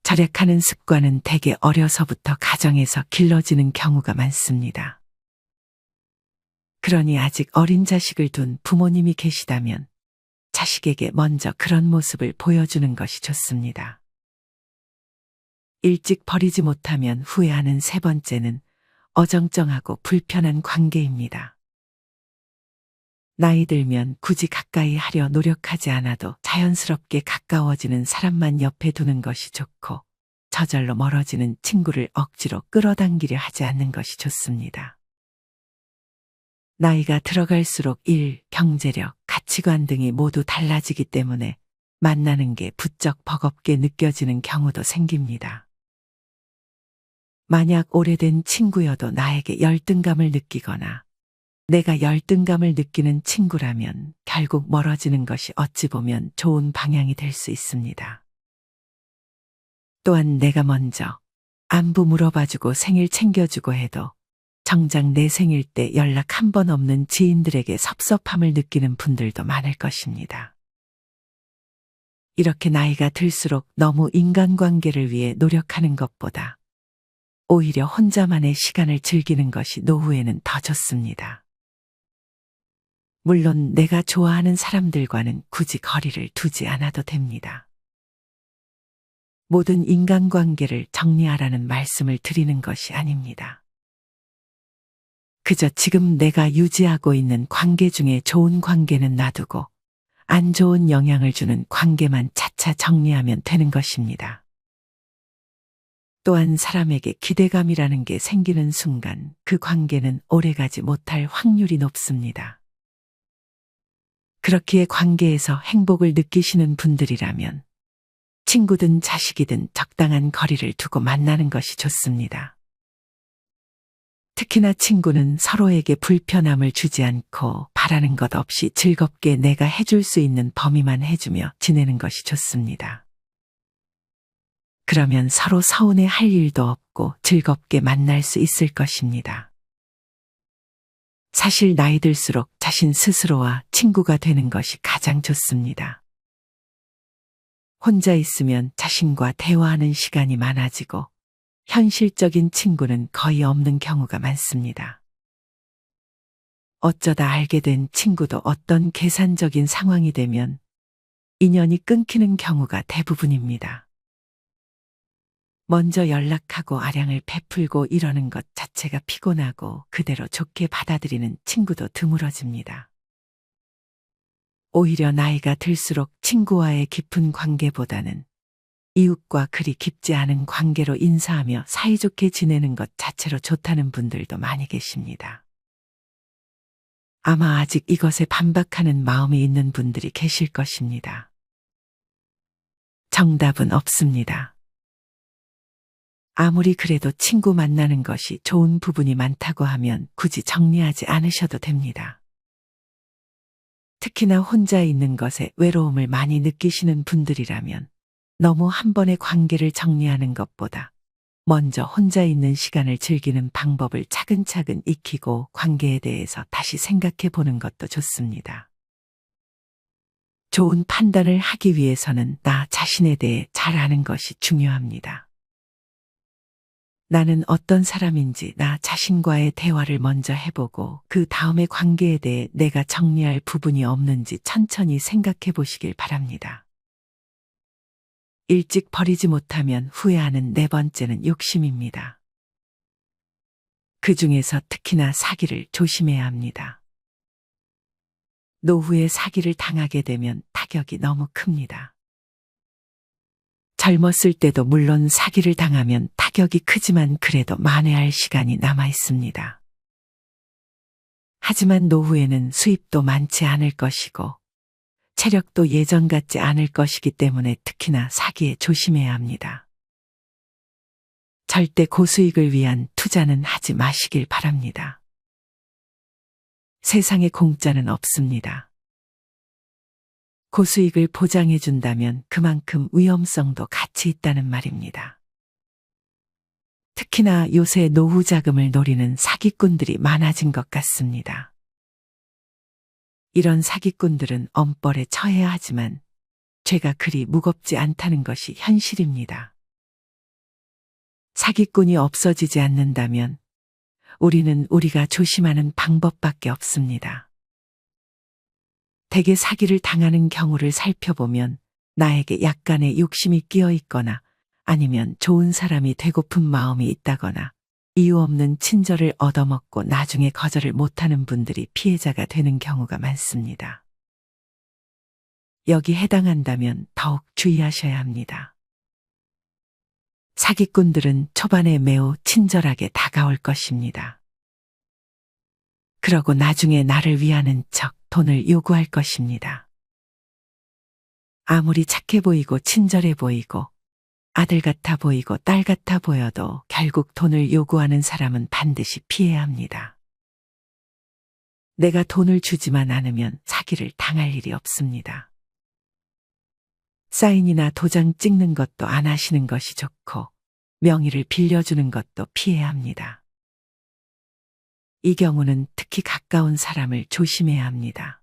S2: 절약하는 습관은 대개 어려서부터 가정에서 길러지는 경우가 많습니다. 그러니 아직 어린 자식을 둔 부모님이 계시다면 자식에게 먼저 그런 모습을 보여주는 것이 좋습니다. 일찍 버리지 못하면 후회하는 세 번째는 어정쩡하고 불편한 관계입니다. 나이 들면 굳이 가까이 하려 노력하지 않아도 자연스럽게 가까워지는 사람만 옆에 두는 것이 좋고, 저절로 멀어지는 친구를 억지로 끌어당기려 하지 않는 것이 좋습니다. 나이가 들어갈수록 일, 경제력, 가치관 등이 모두 달라지기 때문에 만나는 게 부쩍 버겁게 느껴지는 경우도 생깁니다. 만약 오래된 친구여도 나에게 열등감을 느끼거나 내가 열등감을 느끼는 친구라면 결국 멀어지는 것이 어찌 보면 좋은 방향이 될 수 있습니다. 또한 내가 먼저 안부 물어봐주고 생일 챙겨주고 해도 정작 내 생일 때 연락 한 번 없는 지인들에게 섭섭함을 느끼는 분들도 많을 것입니다. 이렇게 나이가 들수록 너무 인간관계를 위해 노력하는 것보다 오히려 혼자만의 시간을 즐기는 것이 노후에는 더 좋습니다. 물론 내가 좋아하는 사람들과는 굳이 거리를 두지 않아도 됩니다. 모든 인간관계를 정리하라는 말씀을 드리는 것이 아닙니다. 그저 지금 내가 유지하고 있는 관계 중에 좋은 관계는 놔두고 안 좋은 영향을 주는 관계만 차차 정리하면 되는 것입니다. 또한 사람에게 기대감이라는 게 생기는 순간 그 관계는 오래가지 못할 확률이 높습니다. 그렇기에 관계에서 행복을 느끼시는 분들이라면 친구든 자식이든 적당한 거리를 두고 만나는 것이 좋습니다. 특히나 친구는 서로에게 불편함을 주지 않고 바라는 것 없이 즐겁게 내가 해줄 수 있는 범위만 해주며 지내는 것이 좋습니다. 그러면 서로 서운해 할 일도 없고 즐겁게 만날 수 있을 것입니다. 사실 나이 들수록 자신 스스로와 친구가 되는 것이 가장 좋습니다. 혼자 있으면 자신과 대화하는 시간이 많아지고 현실적인 친구는 거의 없는 경우가 많습니다. 어쩌다 알게 된 친구도 어떤 계산적인 상황이 되면 인연이 끊기는 경우가 대부분입니다. 먼저 연락하고 아량을 베풀고 이러는 것 자체가 피곤하고 그대로 좋게 받아들이는 친구도 드물어집니다. 오히려 나이가 들수록 친구와의 깊은 관계보다는 이웃과 그리 깊지 않은 관계로 인사하며 사이좋게 지내는 것 자체로 좋다는 분들도 많이 계십니다. 아마 아직 이것에 반박하는 마음이 있는 분들이 계실 것입니다. 정답은 없습니다. 아무리 그래도 친구 만나는 것이 좋은 부분이 많다고 하면 굳이 정리하지 않으셔도 됩니다. 특히나 혼자 있는 것에 외로움을 많이 느끼시는 분들이라면 너무 한 번의 관계를 정리하는 것보다 먼저 혼자 있는 시간을 즐기는 방법을 차근차근 익히고 관계에 대해서 다시 생각해 보는 것도 좋습니다. 좋은 판단을 하기 위해서는 나 자신에 대해 잘 아는 것이 중요합니다. 나는 어떤 사람인지 나 자신과의 대화를 먼저 해보고 그 다음에 관계에 대해 내가 정리할 부분이 없는지 천천히 생각해 보시길 바랍니다. 일찍 버리지 못하면 후회하는 네 번째는 욕심입니다. 그 중에서 특히나 사기를 조심해야 합니다. 노후에 사기를 당하게 되면 타격이 너무 큽니다. 젊었을 때도 물론 사기를 당하면 타격이 크지만 그래도 만회할 시간이 남아 있습니다. 하지만 노후에는 수입도 많지 않을 것이고 체력도 예전 같지 않을 것이기 때문에 특히나 사기에 조심해야 합니다. 절대 고수익을 위한 투자는 하지 마시길 바랍니다. 세상에 공짜는 없습니다. 고수익을 보장해 준다면 그만큼 위험성도 같이 있다는 말입니다. 특히나 요새 노후 자금을 노리는 사기꾼들이 많아진 것 같습니다. 이런 사기꾼들은 엄벌에 처해야 하지만 죄가 그리 무겁지 않다는 것이 현실입니다. 사기꾼이 없어지지 않는다면 우리는 우리가 조심하는 방법밖에 없습니다. 대개 사기를 당하는 경우를 살펴보면 나에게 약간의 욕심이 끼어 있거나 아니면 좋은 사람이 되고픈 마음이 있다거나 이유 없는 친절을 얻어먹고 나중에 거절을 못하는 분들이 피해자가 되는 경우가 많습니다. 여기 해당한다면 더욱 주의하셔야 합니다. 사기꾼들은 초반에 매우 친절하게 다가올 것입니다. 그러고 나중에 나를 위하는 척 돈을 요구할 것입니다. 아무리 착해 보이고 친절해 보이고 아들 같아 보이고 딸 같아 보여도 결국 돈을 요구하는 사람은 반드시 피해야 합니다. 내가 돈을 주지만 않으면 사기를 당할 일이 없습니다. 사인이나 도장 찍는 것도 안 하시는 것이 좋고 명의를 빌려주는 것도 피해야 합니다. 이 경우는 특히 가까운 사람을 조심해야 합니다.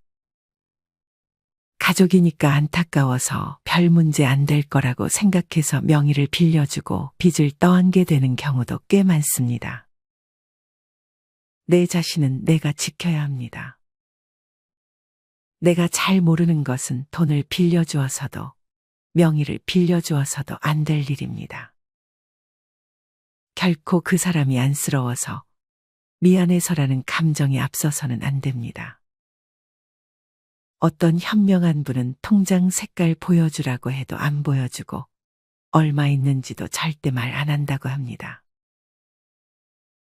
S2: 가족이니까 안타까워서 별 문제 안 될 거라고 생각해서 명의를 빌려주고 빚을 떠안게 되는 경우도 꽤 많습니다. 내 자신은 내가 지켜야 합니다. 내가 잘 모르는 것은 돈을 빌려주어서도 명의를 빌려주어서도 안 될 일입니다. 결코 그 사람이 안쓰러워서 미안해서라는 감정이 앞서서는 안 됩니다. 어떤 현명한 분은 통장 색깔 보여주라고 해도 안 보여주고 얼마 있는지도 절대 말 안 한다고 합니다.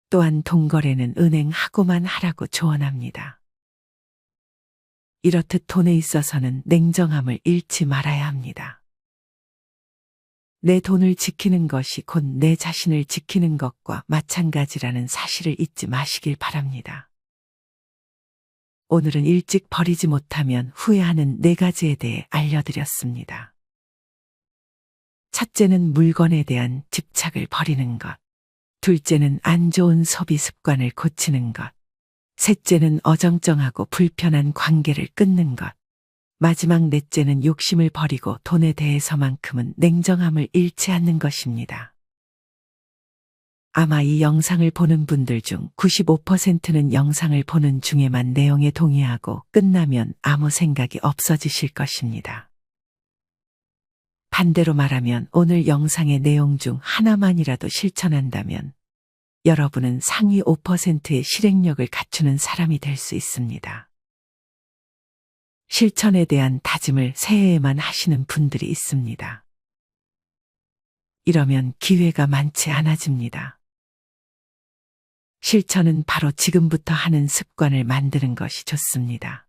S2: 또한 돈거래는 은행하고만 하라고 조언합니다. 이렇듯 돈에 있어서는 냉정함을 잃지 말아야 합니다. 내 돈을 지키는 것이 곧 내 자신을 지키는 것과 마찬가지라는 사실을 잊지 마시길 바랍니다. 오늘은 일찍 버리지 못하면 후회하는 4가지에 대해 알려드렸습니다. 첫째는 물건에 대한 집착을 버리는 것. 둘째는 안 좋은 소비 습관을 고치는 것. 셋째는 어정쩡하고 불편한 관계를 끊는 것. 마지막 넷째는 욕심을 버리고 돈에 대해서만큼은 냉정함을 잃지 않는 것입니다. 아마 이 영상을 보는 분들 중 95%는 영상을 보는 중에만 내용에 동의하고 끝나면 아무 생각이 없어지실 것입니다. 반대로 말하면 오늘 영상의 내용 중 하나만이라도 실천한다면 여러분은 상위 5%의 실행력을 갖추는 사람이 될 수 있습니다. 실천에 대한 다짐을 새해에만 하시는 분들이 있습니다. 이러면 기회가 많지 않아집니다. 실천은 바로 지금부터 하는 습관을 만드는 것이 좋습니다.